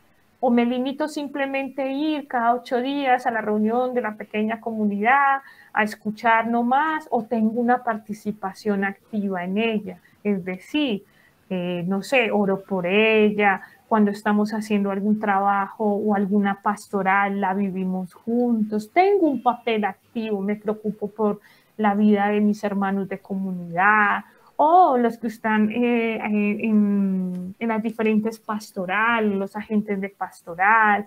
¿O me limito simplemente a ir cada 8 días a la reunión de la pequeña comunidad, a escuchar nomás, o tengo una participación activa en ella? Es decir, no sé, oro por ella, cuando estamos haciendo algún trabajo o alguna pastoral, la vivimos juntos, tengo un papel activo, me preocupo por la vida de mis hermanos de comunidad, o los que están en las diferentes pastorales, los agentes de pastoral,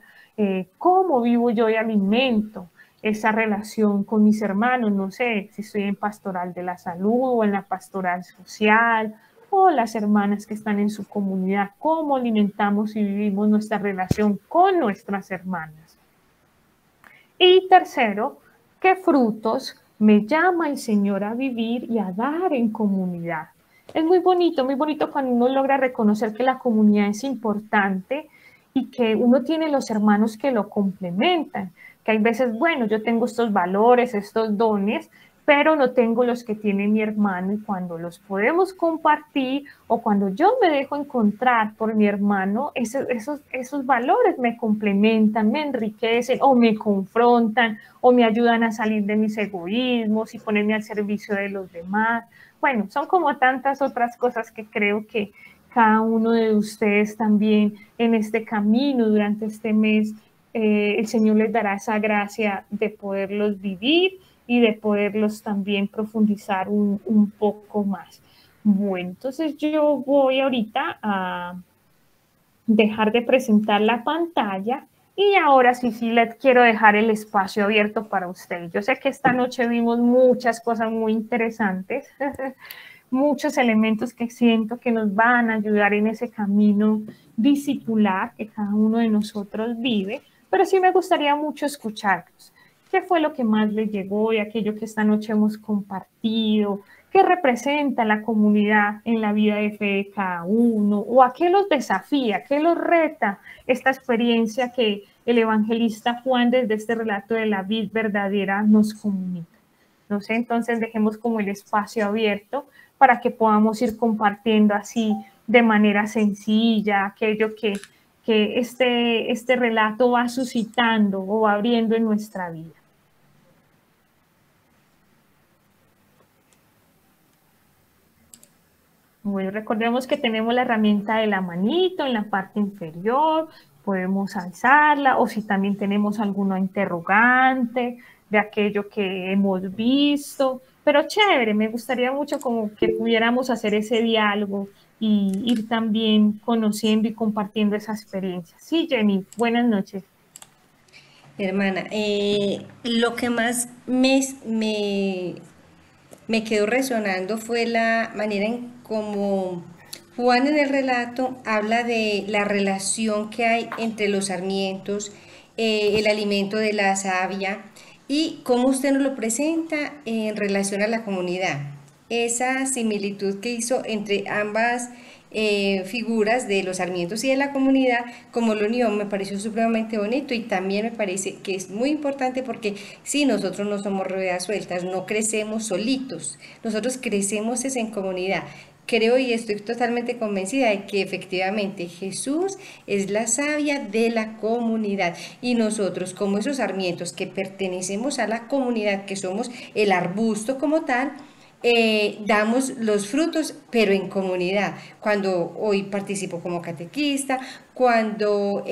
cómo vivo yo y alimento esa relación con mis hermanos, no sé si estoy en pastoral de la salud o en la pastoral social, o las hermanas que están en su comunidad, cómo alimentamos y vivimos nuestra relación con nuestras hermanas. Y tercero, ¿qué frutos me llama el Señor a vivir y a dar en comunidad? Es muy bonito cuando uno logra reconocer que la comunidad es importante y que uno tiene los hermanos que lo complementan, que hay veces, bueno, yo tengo estos valores, estos dones, pero no tengo los que tiene mi hermano, y cuando los podemos compartir o cuando yo me dejo encontrar por mi hermano, esos valores me complementan, me enriquecen o me confrontan o me ayudan a salir de mis egoísmos y ponerme al servicio de los demás. Bueno, son como tantas otras cosas que creo que cada uno de ustedes también en este camino durante este mes, el Señor les dará esa gracia de poderlos vivir y de poderlos también profundizar un poco más. Bueno, entonces yo voy ahorita a dejar de presentar la pantalla y ahora sí les quiero dejar el espacio abierto para ustedes. Yo sé que esta noche vimos muchas cosas muy interesantes, muchos elementos que siento que nos van a ayudar en ese camino discipular que cada uno de nosotros vive, pero sí me gustaría mucho escucharlos. ¿Qué fue lo que más les llegó y aquello que esta noche hemos compartido? ¿Qué representa la comunidad en la vida de fe de cada uno? ¿O a qué los desafía? ¿Qué los reta esta experiencia que el evangelista Juan desde este relato de la vid verdadera nos comunica? No sé, entonces dejemos como el espacio abierto para que podamos ir compartiendo así de manera sencilla aquello que este relato va suscitando o va abriendo en nuestra vida. Bueno, recordemos que tenemos la herramienta de la manito en la parte inferior, podemos alzarla, o si también tenemos alguna interrogante de aquello que hemos visto, pero chévere, me gustaría mucho como que pudiéramos hacer ese diálogo y ir también conociendo y compartiendo esa experiencia. Sí, Jenny, buenas noches. Hermana, lo que más me quedó resonando fue la manera en cómo Juan en el relato habla de la relación que hay entre los sarmientos, el alimento de la savia y cómo usted nos lo presenta en relación a la comunidad. esa similitud que hizo entre ambas figuras de los sarmientos y de la comunidad, como lo unió, me pareció supremamente bonito y también me parece que es muy importante porque si nosotros no somos ruedas sueltas, no crecemos solitos, nosotros crecemos es en comunidad. Creo y estoy totalmente convencida de que efectivamente Jesús es la savia de la comunidad y nosotros como esos sarmientos que pertenecemos a la comunidad, que somos el arbusto como tal, damos los frutos, pero en comunidad. Cuando hoy participo como catequista, cuando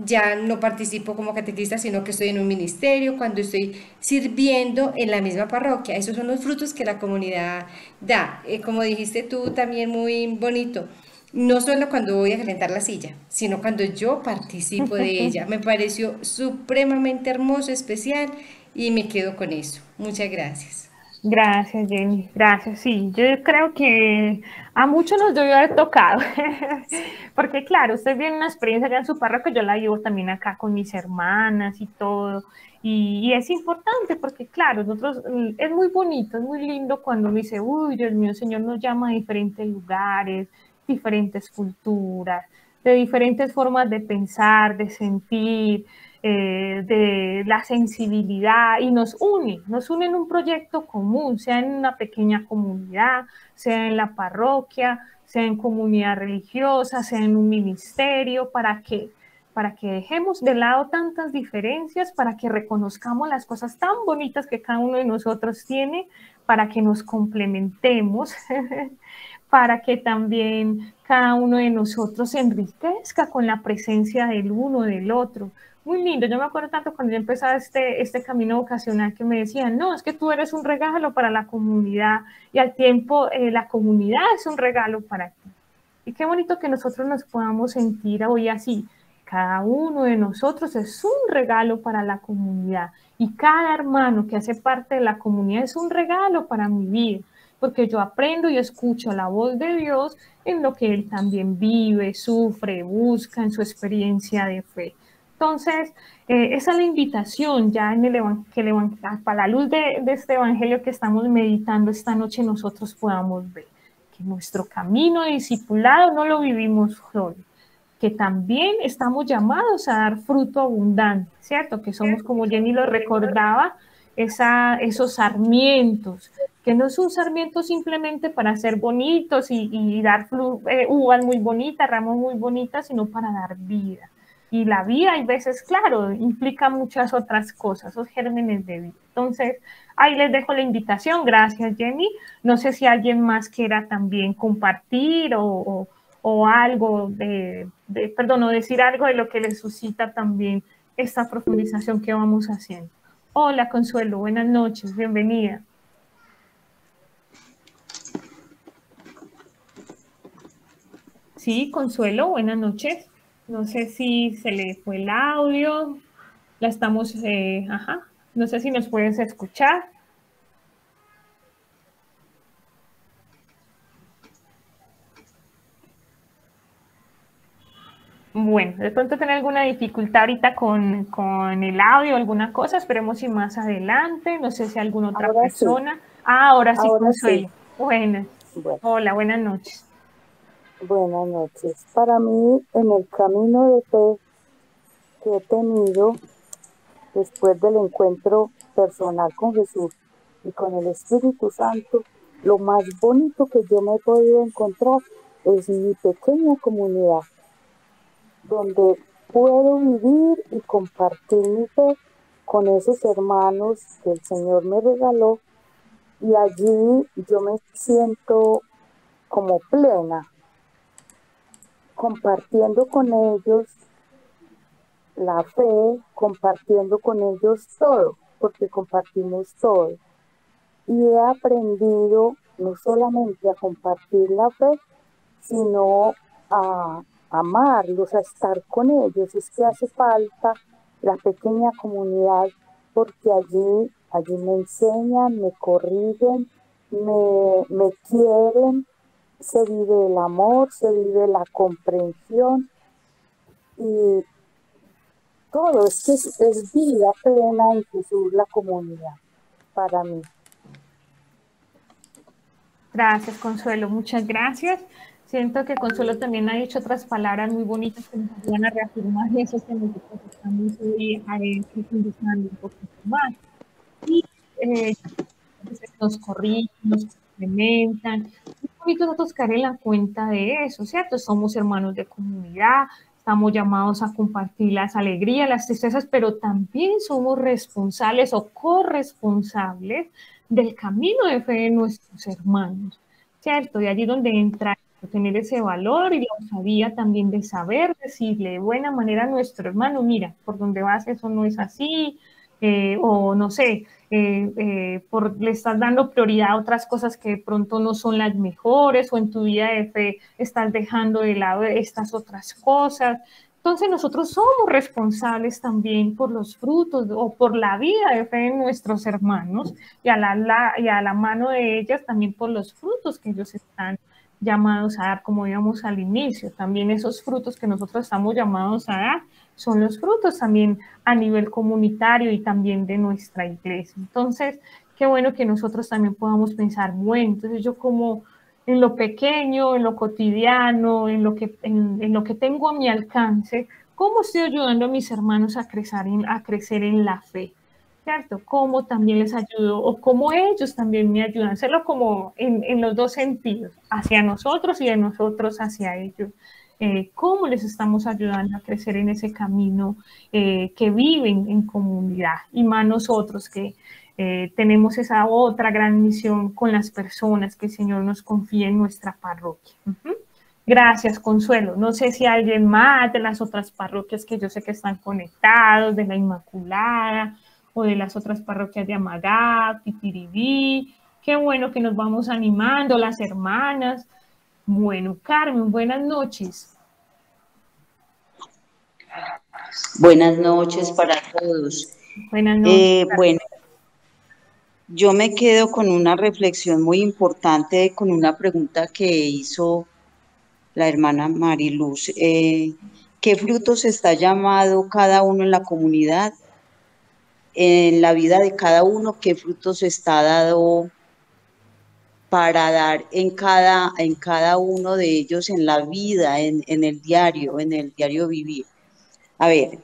ya no participo como catequista, sino que estoy en un ministerio, cuando estoy sirviendo en la misma parroquia. Esos son los frutos que la comunidad da. Como dijiste tú también muy bonito, no solo cuando voy a calentar la silla, sino cuando yo participo de ella. Me pareció supremamente hermoso, especial y me quedo con eso. Muchas gracias. Gracias, Jenny. Gracias. Sí, yo creo que a muchos nos debió haber tocado. Porque, claro, usted viene una experiencia allá en su parroquia, yo la llevo también acá con mis hermanas y todo. Y es importante porque, claro, nosotros es muy bonito, es muy lindo cuando uno dice, uy, Dios mío, el Señor nos llama a diferentes lugares, diferentes culturas, de diferentes formas de pensar, de sentir, de la sensibilidad y nos une en un proyecto común, sea en una pequeña comunidad, sea en la parroquia, sea en comunidad religiosa, sea en un ministerio, para que dejemos de lado tantas diferencias, para que reconozcamos las cosas tan bonitas que cada uno de nosotros tiene, para que nos complementemos, para que también cada uno de nosotros se enriquezca con la presencia del uno, del otro. Muy lindo, yo me acuerdo tanto cuando yo empezaba este camino vocacional que me decían, no, es que tú eres un regalo para la comunidad y al tiempo la comunidad es un regalo para ti. Y qué bonito que nosotros nos podamos sentir hoy así. Cada uno de nosotros es un regalo para la comunidad y cada hermano que hace parte de la comunidad es un regalo para mi vida, porque yo aprendo y escucho la voz de Dios en lo que Él también vive, sufre, busca en su experiencia de fe. Entonces, esa es la invitación ya en para la luz de este evangelio que estamos meditando esta noche nosotros podamos ver que nuestro camino de discipulado no lo vivimos solo, que también estamos llamados a dar fruto abundante, ¿cierto? Que somos, como Jenny lo recordaba, esos sarmientos, que no es un sarmiento simplemente para ser bonitos y dar uvas muy bonitas, ramos muy bonitas, sino para dar vida. Y la vida, hay veces, claro, implica muchas otras cosas, esos gérmenes de vida. Entonces, ahí les dejo la invitación. Gracias, Jenny. No sé si alguien más quiera también compartir o algo perdón, o decir algo de lo que les suscita también esta profundización que vamos haciendo. Hola, Consuelo, buenas noches, bienvenida. Sí, Consuelo, buenas noches. No sé si se le fue el audio, la estamos, no sé si nos puedes escuchar. Bueno, de pronto tener alguna dificultad ahorita con el audio o alguna cosa, esperemos ir más adelante, no sé si alguna otra Ahora persona. sí, Ahora sí, ahora Consuelo. sí. Buenas. Bueno, Hola, buenas noches. buenas noches. Para mí, en el camino de fe que he tenido después del encuentro personal con Jesús y con el Espíritu Santo, lo más bonito que yo me he podido encontrar es mi pequeña comunidad, donde puedo vivir y compartir mi fe con esos hermanos que el Señor me regaló y allí yo me siento como plena, compartiendo con ellos la fe, compartiendo con ellos todo, porque compartimos todo. Y he aprendido no solamente a compartir la fe, sino a amarlos, a estar con ellos. Es que hace falta la pequeña comunidad, porque allí me enseñan, me corrigen, me quieren, se vive el amor, se vive la comprensión y todo, es que es vida plena en Jesús la comunidad para mí. Gracias, Consuelo, muchas gracias. Siento que Consuelo también ha dicho otras palabras muy bonitas que nos ayudan a reafirmar eso que nosotros estamos hoy profundizando un poquito más. Y nos corrigen, nos complementan. Muy bonito nosotros caer en la cuenta de eso, ¿cierto? Somos hermanos de comunidad, estamos llamados a compartir las alegrías, las tristezas, pero también somos responsables o corresponsables del camino de fe de nuestros hermanos, ¿cierto? Y allí donde entra tener ese valor y la osadía también de saber decirle de buena manera a nuestro hermano, mira, por donde vas eso no es así, o no sé, le estás dando prioridad a otras cosas que de pronto no son las mejores, o en tu vida de fe estás dejando de lado estas otras cosas. Entonces nosotros somos responsables también por los frutos o por la vida de fe de nuestros hermanos y a la mano de ellas también por los frutos que ellos están llamados a dar, como íbamos al inicio. También esos frutos que nosotros estamos llamados a dar son los frutos también a nivel comunitario y también de nuestra iglesia. Entonces, qué bueno que nosotros también podamos pensar, bueno, entonces yo como en lo pequeño, en lo cotidiano, en lo que tengo a mi alcance, ¿cómo estoy ayudando a mis hermanos a crecer en la fe? ¿Cierto? ¿Cómo también les ayudo? O cómo ellos también me ayudan. Hacerlo como en los dos sentidos, hacia nosotros y de nosotros hacia ellos. Cómo les estamos ayudando a crecer en ese camino que viven en comunidad. Y más nosotros que tenemos esa otra gran misión con las personas que el Señor nos confía en nuestra parroquia. Gracias, Consuelo. No sé si alguien más de las otras parroquias que yo sé que están conectados, de la Inmaculada, o de las otras parroquias de Amagá, Pitiribí. Qué bueno que nos vamos animando, las hermanas. Bueno, Carmen, buenas noches. Buenas noches para todos. Buenas noches. Bueno, yo me quedo con una reflexión muy importante, con una pregunta que hizo la hermana Mariluz. ¿Qué frutos está llamado cada uno en la comunidad? En la vida de cada uno, ¿qué frutos está dado para dar en cada uno de ellos en la vida, en el diario vivir? A ver,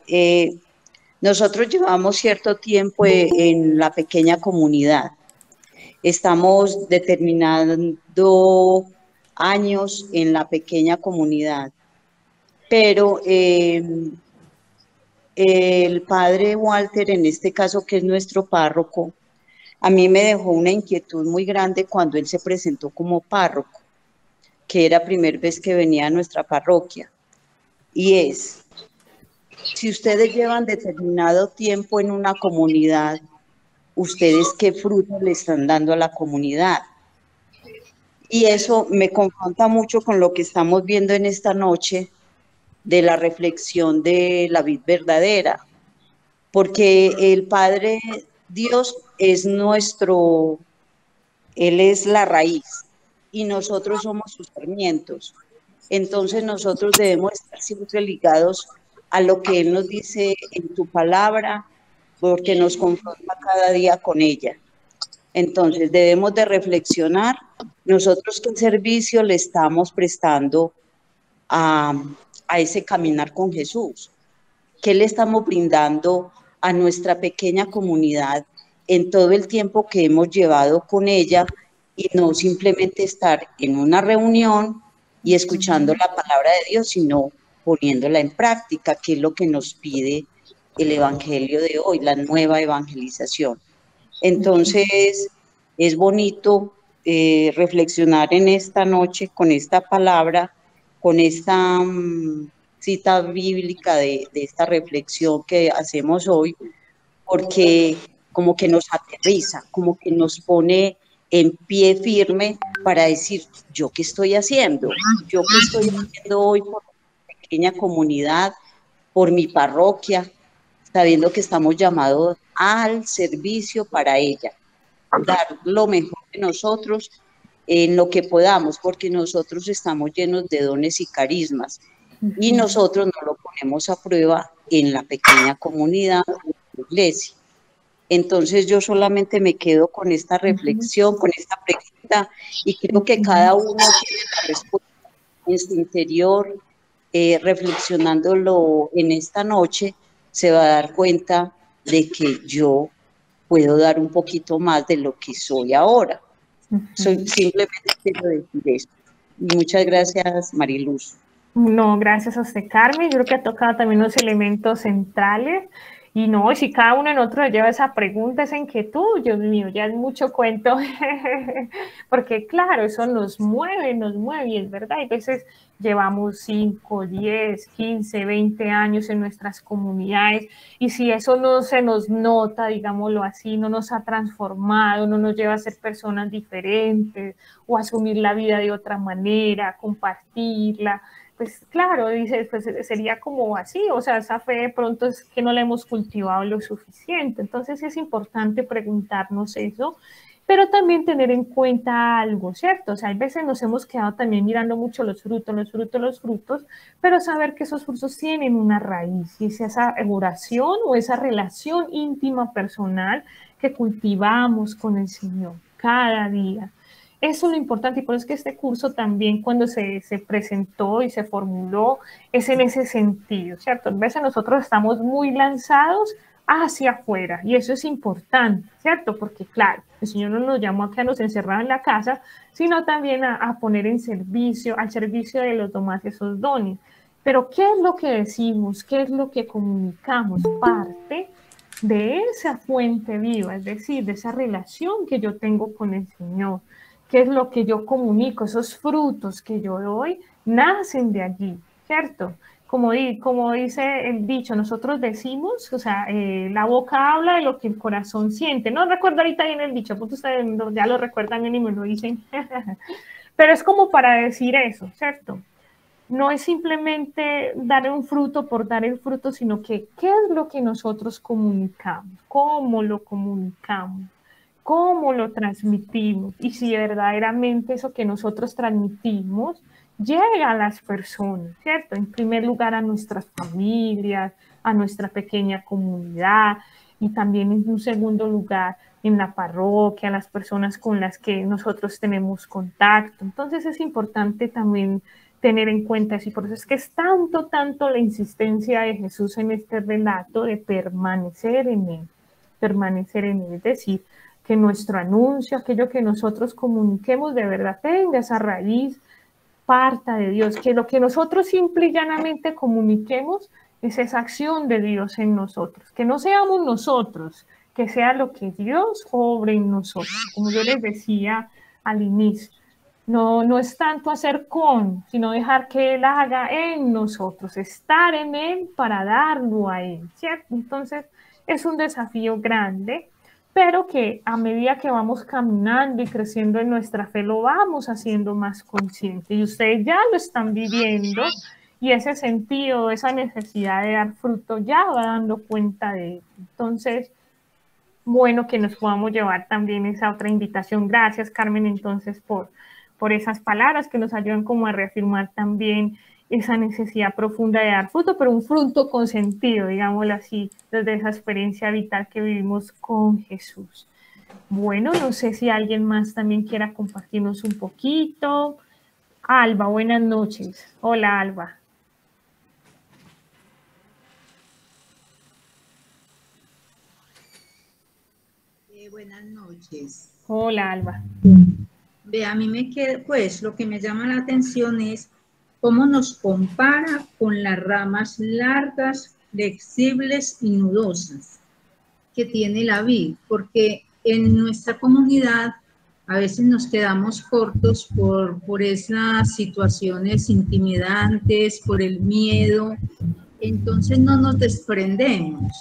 nosotros llevamos cierto tiempo en la pequeña comunidad. Estamos determinando años en la pequeña comunidad, pero el padre Walter, en este caso, que es nuestro párroco, a mí me dejó una inquietud muy grande cuando él se presentó como párroco, que era la primera vez que venía a nuestra parroquia, y es: si ustedes llevan determinado tiempo en una comunidad, ¿ustedes qué frutos le están dando a la comunidad? Y eso me confronta mucho con lo que estamos viendo en esta noche de la reflexión de la vid verdadera, porque el Padre Dios es nuestro, Él es la raíz y nosotros somos sus sarmientos. Entonces nosotros debemos estar siempre ligados a lo que Él nos dice en su palabra, porque nos confronta cada día con ella. Entonces debemos de reflexionar nosotros qué servicio le estamos prestando a ese caminar con Jesús, qué le estamos brindando a nuestra pequeña comunidad en todo el tiempo que hemos llevado con ella, y no simplemente estar en una reunión y escuchando la palabra de Dios, sino poniéndola en práctica, que es lo que nos pide el Evangelio de hoy, la nueva evangelización. Entonces, es bonito reflexionar en esta noche con esta palabra, con esta cita bíblica de esta reflexión que hacemos hoy, porque como que nos aterriza, como que nos pone en pie firme para decir, ¿yo qué estoy haciendo? ¿Yo qué estoy haciendo hoy por mi pequeña comunidad, por mi parroquia, sabiendo que estamos llamados al servicio para ella? Dar lo mejor de nosotros en lo que podamos, porque nosotros estamos llenos de dones y carismas, y nosotros no lo ponemos a prueba en la pequeña comunidad o en la iglesia. Entonces yo solamente me quedo con esta reflexión, con esta pregunta, cuenta, y creo que cada uno tiene la respuesta en su interior, reflexionándolo en esta noche, se va a dar cuenta de que yo puedo dar un poquito más de lo que soy ahora. Simplemente quiero decir eso. Muchas gracias, Mariluz. No, gracias a usted, Carmen. Yo creo que ha tocado también los elementos centrales. Y no, si cada uno en otro lleva esa pregunta, esa inquietud, Dios mío, ya es mucho cuento. Porque claro, eso nos mueve, y es verdad. Y a veces llevamos 5, 10, 15, 20 años en nuestras comunidades. Y si eso no se nos nota, digámoslo así, no nos ha transformado, no nos lleva a ser personas diferentes o a asumir la vida de otra manera, compartirla, pues claro, dice, pues sería como así, o sea, esa fe de pronto es que no la hemos cultivado lo suficiente. Entonces es importante preguntarnos eso, pero también tener en cuenta algo, ¿cierto? O sea, hay veces nos hemos quedado también mirando mucho los frutos, pero saber que esos frutos tienen una raíz, y es esa oración o esa relación íntima personal que cultivamos con el Señor cada día. Eso es lo importante, y por eso es que este curso también, cuando se presentó y se formuló, es en ese sentido, ¿cierto? A veces nosotros estamos muy lanzados hacia afuera, y eso es importante, ¿cierto? Porque claro, el Señor no nos llamó a que nos encerraran en la casa, sino también a poner en servicio, al servicio de los demás esos dones. Pero ¿qué es lo que decimos? ¿Qué es lo que comunicamos? Parte de esa fuente viva, es decir, de esa relación que yo tengo con el Señor. ¿Qué es lo que yo comunico? Esos frutos que yo doy nacen de allí, ¿cierto? Como dice el dicho, nosotros decimos, o sea, la boca habla de lo que el corazón siente. No recuerdo ahorita bien el dicho, porque ustedes ya lo recuerdan bien y me lo dicen. Pero es como para decir eso, ¿cierto? No es simplemente dar un fruto por dar el fruto, sino que qué es lo que nosotros comunicamos, cómo lo comunicamos, cómo lo transmitimos, y si verdaderamente eso que nosotros transmitimos llega a las personas, ¿cierto? En primer lugar a nuestras familias, a nuestra pequeña comunidad, y también en un segundo lugar en la parroquia, a las personas con las que nosotros tenemos contacto. Entonces es importante también tener en cuenta eso, y por eso es que es tanto la insistencia de Jesús en este relato de permanecer en él, es decir, que nuestro anuncio, aquello que nosotros comuniquemos de verdad tenga esa raíz, parta de Dios, que lo que nosotros simple y llanamente comuniquemos es esa acción de Dios en nosotros, que no seamos nosotros, que sea lo que Dios obre en nosotros, como yo les decía al inicio. No es tanto hacer con, sino dejar que Él haga en nosotros, estar en Él para darlo a Él, ¿cierto? Entonces es un desafío grande, pero que a medida que vamos caminando y creciendo en nuestra fe, lo vamos haciendo más consciente, y ustedes ya lo están viviendo, y ese sentido, esa necesidad de dar fruto ya va dando cuenta de él. Entonces, bueno, que nos podamos llevar también esa otra invitación. Gracias, Carmen, entonces, por esas palabras que nos ayudan como a reafirmar también esa necesidad profunda de dar fruto, pero un fruto con sentido, digámoslo así, desde esa experiencia vital que vivimos con Jesús. Bueno, no sé si alguien más también quiera compartirnos un poquito. Alba, buenas noches. Hola, Alba. Buenas noches. Hola, Alba. Ve, a mí me queda, pues lo que me llama la atención es cómo nos compara con las ramas largas, flexibles y nudosas que tiene la vid, porque en nuestra comunidad a veces nos quedamos cortos por esas situaciones intimidantes, por el miedo, entonces no nos desprendemos,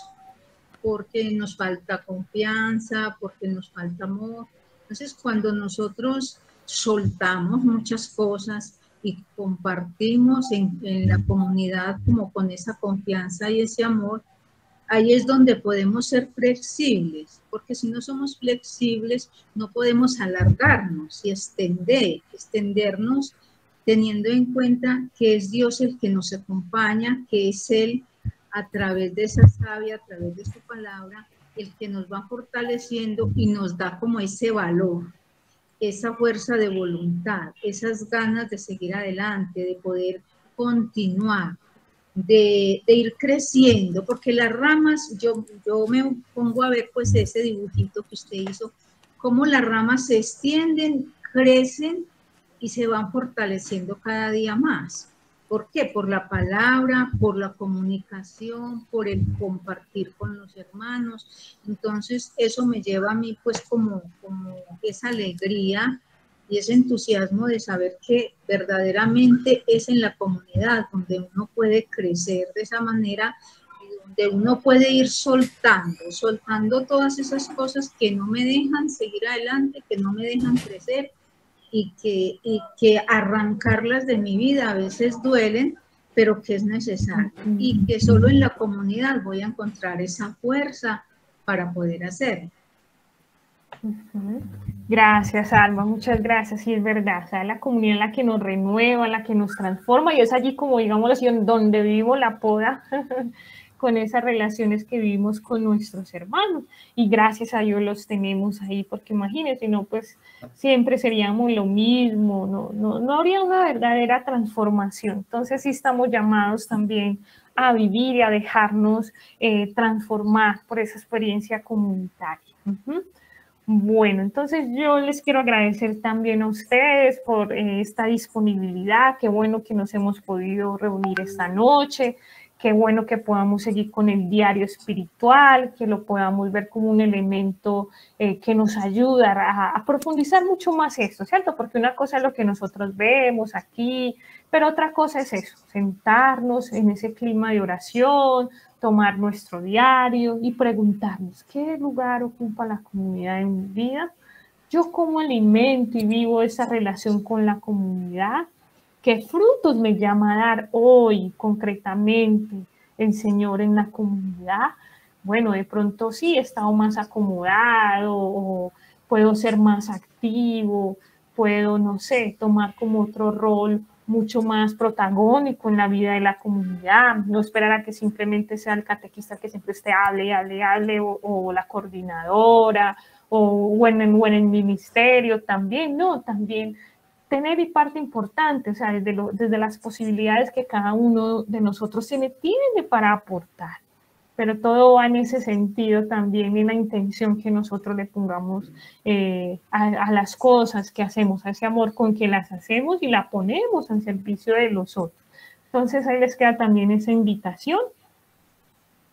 porque nos falta confianza, porque nos falta amor. Entonces, cuando nosotros soltamos muchas cosas y compartimos en la comunidad como con esa confianza y ese amor, ahí es donde podemos ser flexibles, porque si no somos flexibles, no podemos alargarnos y extendernos, teniendo en cuenta que es Dios el que nos acompaña, que es Él a través de esa savia, a través de su palabra, el que nos va fortaleciendo y nos da como ese valor. esa fuerza de voluntad, esas ganas de seguir adelante, de poder continuar, de ir creciendo, porque las ramas, yo me pongo a ver pues ese dibujito que usted hizo, cómo las ramas se extienden, crecen y se van fortaleciendo cada día más. ¿Por qué? Por la palabra, por la comunicación, por el compartir con los hermanos. Entonces, eso me lleva a mí pues como esa alegría y ese entusiasmo de saber que verdaderamente es en la comunidad donde uno puede crecer de esa manera y donde uno puede ir soltando todas esas cosas que no me dejan seguir adelante, que no me dejan crecer y que arrancarlas de mi vida a veces duelen, pero que es necesario y que solo en la comunidad voy a encontrar esa fuerza para poder hacerlo. Gracias, Alma, muchas gracias. Sí, es verdad, o sea, la comunidad la que nos renueva, la que nos transforma, y es allí como, digamos así, donde vivo la poda, con esas relaciones que vivimos con nuestros hermanos, y gracias a Dios los tenemos ahí, porque imagínense, no, pues siempre seríamos lo mismo, no habría una verdadera transformación. Entonces sí estamos llamados también a vivir y a dejarnos transformar por esa experiencia comunitaria. Bueno, entonces yo les quiero agradecer también a ustedes por esta disponibilidad. Qué bueno que nos hemos podido reunir esta noche. Qué bueno que podamos seguir con el diario espiritual, que lo podamos ver como un elemento que nos ayuda a profundizar mucho más esto, ¿cierto? Porque una cosa es lo que nosotros vemos aquí, pero otra cosa es eso, sentarnos en ese clima de oración, tomar nuestro diario y preguntarnos, ¿qué lugar ocupa la comunidad en mi vida? ¿Yo cómo alimento y vivo esa relación con la comunidad? ¿Qué frutos me llama a dar hoy concretamente el Señor en la comunidad? Bueno, de pronto sí he estado más acomodado o puedo ser más activo, puedo, no sé, tomar como otro rol mucho más protagónico en la vida de la comunidad, no esperar a que simplemente sea el catequista que siempre esté hable, o la coordinadora, o en el ministerio también, no, también tener parte importante, o sea, desde las posibilidades que cada uno de nosotros tiene para aportar. Pero todo va en ese sentido también, en la intención que nosotros le pongamos a las cosas que hacemos, a ese amor con que las hacemos y la ponemos en servicio de los otros. Entonces ahí les queda también esa invitación.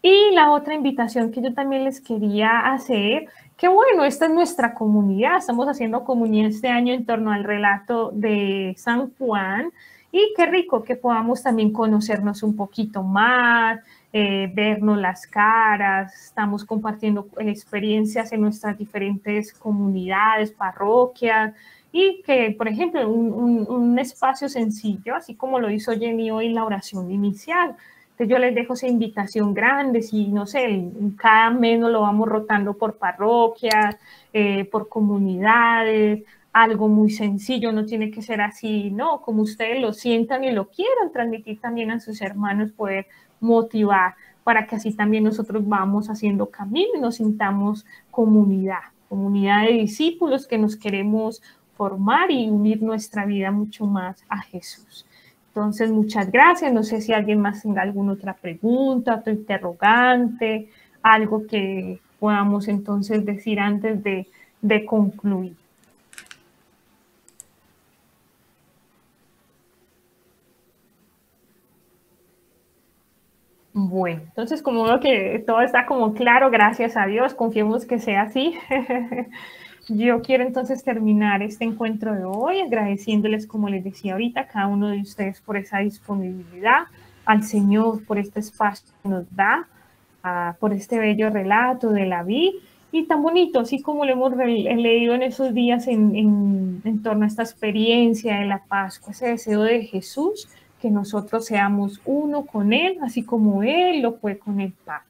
Y la otra invitación que yo también les quería hacer, que bueno, esta es nuestra comunidad, estamos haciendo comunidad este año en torno al relato de San Juan, y qué rico que podamos también conocernos un poquito más, vernos las caras, estamos compartiendo experiencias en nuestras diferentes comunidades, parroquias, y que, por ejemplo, un espacio sencillo, así como lo hizo Jenny hoy en la oración inicial. Entonces yo les dejo esa invitación grande, si no sé, cada mes nos lo vamos rotando por parroquias, por comunidades, algo muy sencillo, no tiene que ser así, no, como ustedes lo sientan y lo quieran transmitir también a sus hermanos, poder motivar para que así también nosotros vamos haciendo camino y nos sintamos comunidad de discípulos que nos queremos formar y unir nuestra vida mucho más a Jesús. Entonces, muchas gracias. No sé si alguien más tenga alguna otra pregunta, otro interrogante, algo que podamos entonces decir antes de concluir. Bueno, entonces como veo que todo está como claro, gracias a Dios, confiemos que sea así. Yo quiero entonces terminar este encuentro de hoy agradeciéndoles, como les decía ahorita, a cada uno de ustedes por esa disponibilidad, al Señor por este espacio que nos da, por este bello relato de la vida y tan bonito, así como lo hemos leído en esos días en torno a esta experiencia de la Pascua, ese deseo de Jesús, que nosotros seamos uno con Él, así como Él lo fue con el Padre.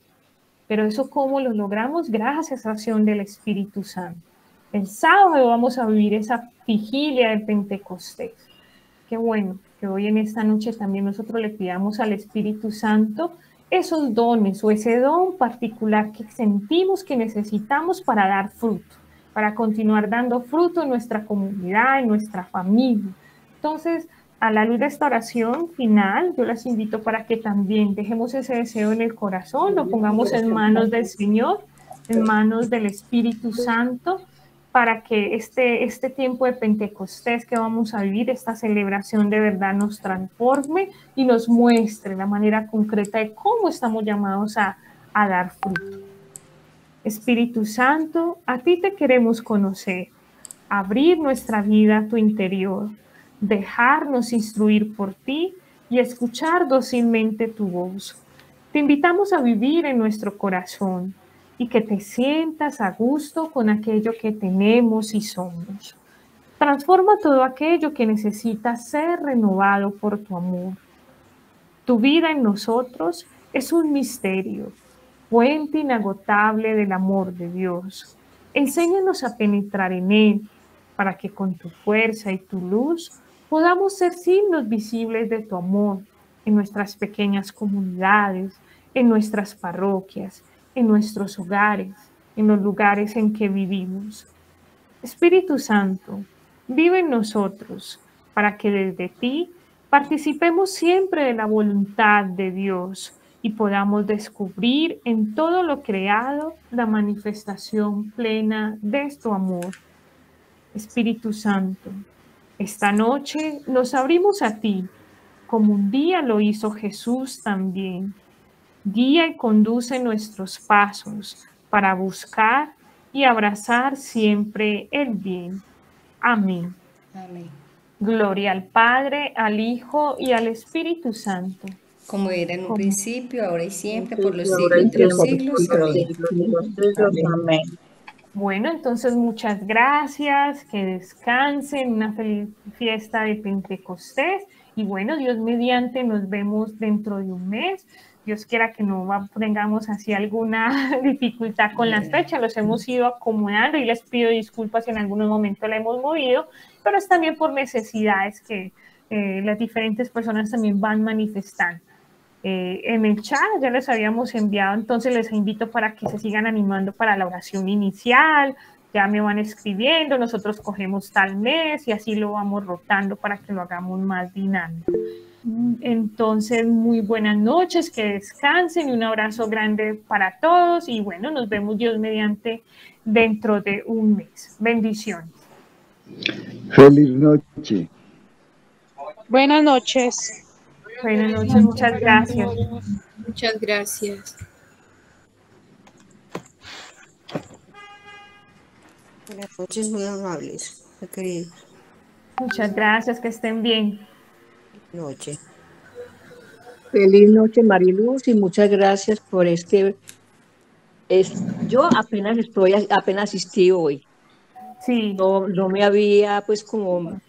Pero eso, ¿cómo lo logramos? Gracias a la acción del Espíritu Santo. El sábado vamos a vivir esa vigilia de Pentecostés. Qué bueno que hoy en esta noche también nosotros le pidamos al Espíritu Santo esos dones o ese don particular que sentimos que necesitamos para dar fruto. para continuar dando fruto en nuestra comunidad, en nuestra familia. Entonces, a la luz de esta oración final, yo las invito para que también dejemos ese deseo en el corazón, lo pongamos en manos del Señor, en manos del Espíritu Santo, para que este tiempo de Pentecostés que vamos a vivir, esta celebración de verdad nos transforme y nos muestre la manera concreta de cómo estamos llamados a dar fruto. Espíritu Santo, a ti te queremos conocer, abrir nuestra vida a tu interior, dejarnos instruir por ti y escuchar dócilmente tu voz. Te invitamos a vivir en nuestro corazón y que te sientas a gusto con aquello que tenemos y somos. Transforma todo aquello que necesita ser renovado por tu amor. Tu vida en nosotros es un misterio, fuente inagotable del amor de Dios. Enséñanos a penetrar en él, para que con tu fuerza y tu luz podamos ser signos visibles de tu amor en nuestras pequeñas comunidades, en nuestras parroquias, en nuestros hogares, en los lugares en que vivimos. Espíritu Santo, vive en nosotros para que desde ti participemos siempre de la voluntad de Dios y podamos descubrir en todo lo creado la manifestación plena de tu amor. Espíritu Santo, esta noche nos abrimos a ti, como un día lo hizo Jesús también. Guía y conduce nuestros pasos para buscar y abrazar siempre el bien. Amén. Amén. Gloria al Padre, al Hijo y al Espíritu Santo. Como era en un principio, ahora y siempre, por los Ahora y siglos de siempre, los siglos. por los Amén. siglos de los siglos. Amén. Bueno, entonces muchas gracias, que descansen, una feliz fiesta de Pentecostés y bueno, Dios mediante nos vemos dentro de un mes. Dios quiera que no tengamos así alguna dificultad con las fechas, los hemos ido acomodando y les pido disculpas si en algún momento la hemos movido, pero es también por necesidades que las diferentes personas también van manifestando. En el chat ya les habíamos enviado, entonces les invito para que se sigan animando para la oración inicial, ya me van escribiendo, nosotros cogemos tal mes y así lo vamos rotando para que lo hagamos más dinámico. Entonces, muy buenas noches, que descansen y un abrazo grande para todos y bueno, nos vemos Dios mediante dentro de un mes. Bendiciones. Feliz noche. Buenas noches. Buenas noches, muchas gracias. Muchas gracias. Buenas noches, muy amables, muy queridos. Muchas gracias, que estén bien. Noche. Feliz noche, Mariluz, y muchas gracias por yo apenas asistí hoy. Sí. No me había, pues, como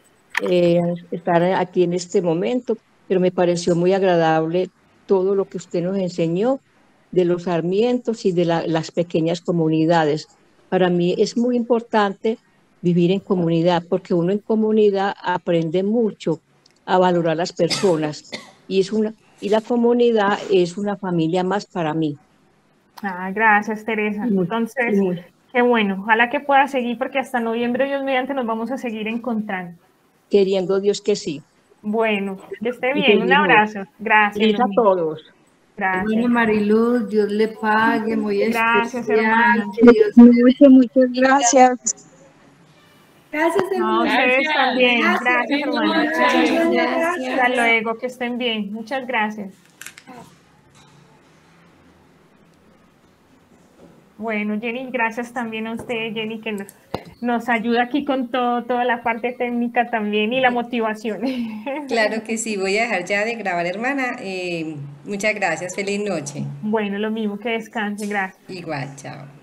estar aquí en este momento, pero me pareció muy agradable todo lo que usted nos enseñó de los sarmientos y de las pequeñas comunidades. Para mí es muy importante vivir en comunidad, porque uno en comunidad aprende mucho a valorar las personas y la comunidad es una familia más para mí. Gracias, Teresa. Entonces, qué bueno. Ojalá que pueda seguir, porque hasta noviembre, Dios mediante, nos vamos a seguir encontrando. Queriendo Dios que sí. Bueno, que esté bien. Un abrazo. Gracias. Feliz a todos. Gracias. Bueno, Mariluz, Dios le pague, muy gracias, especial. Hermana. Muchas gracias. Gracias, hermana. Ustedes también. Gracias, hermana. Gracias. Hasta luego, que estén bien. Muchas gracias. Bueno, Jenny, gracias también a usted, Jenny, que nos ayuda aquí con toda la parte técnica también y la motivación. Claro que sí, voy a dejar ya de grabar, hermana. Muchas gracias, feliz noche. Bueno, lo mismo, que descanse, gracias. Igual, chao.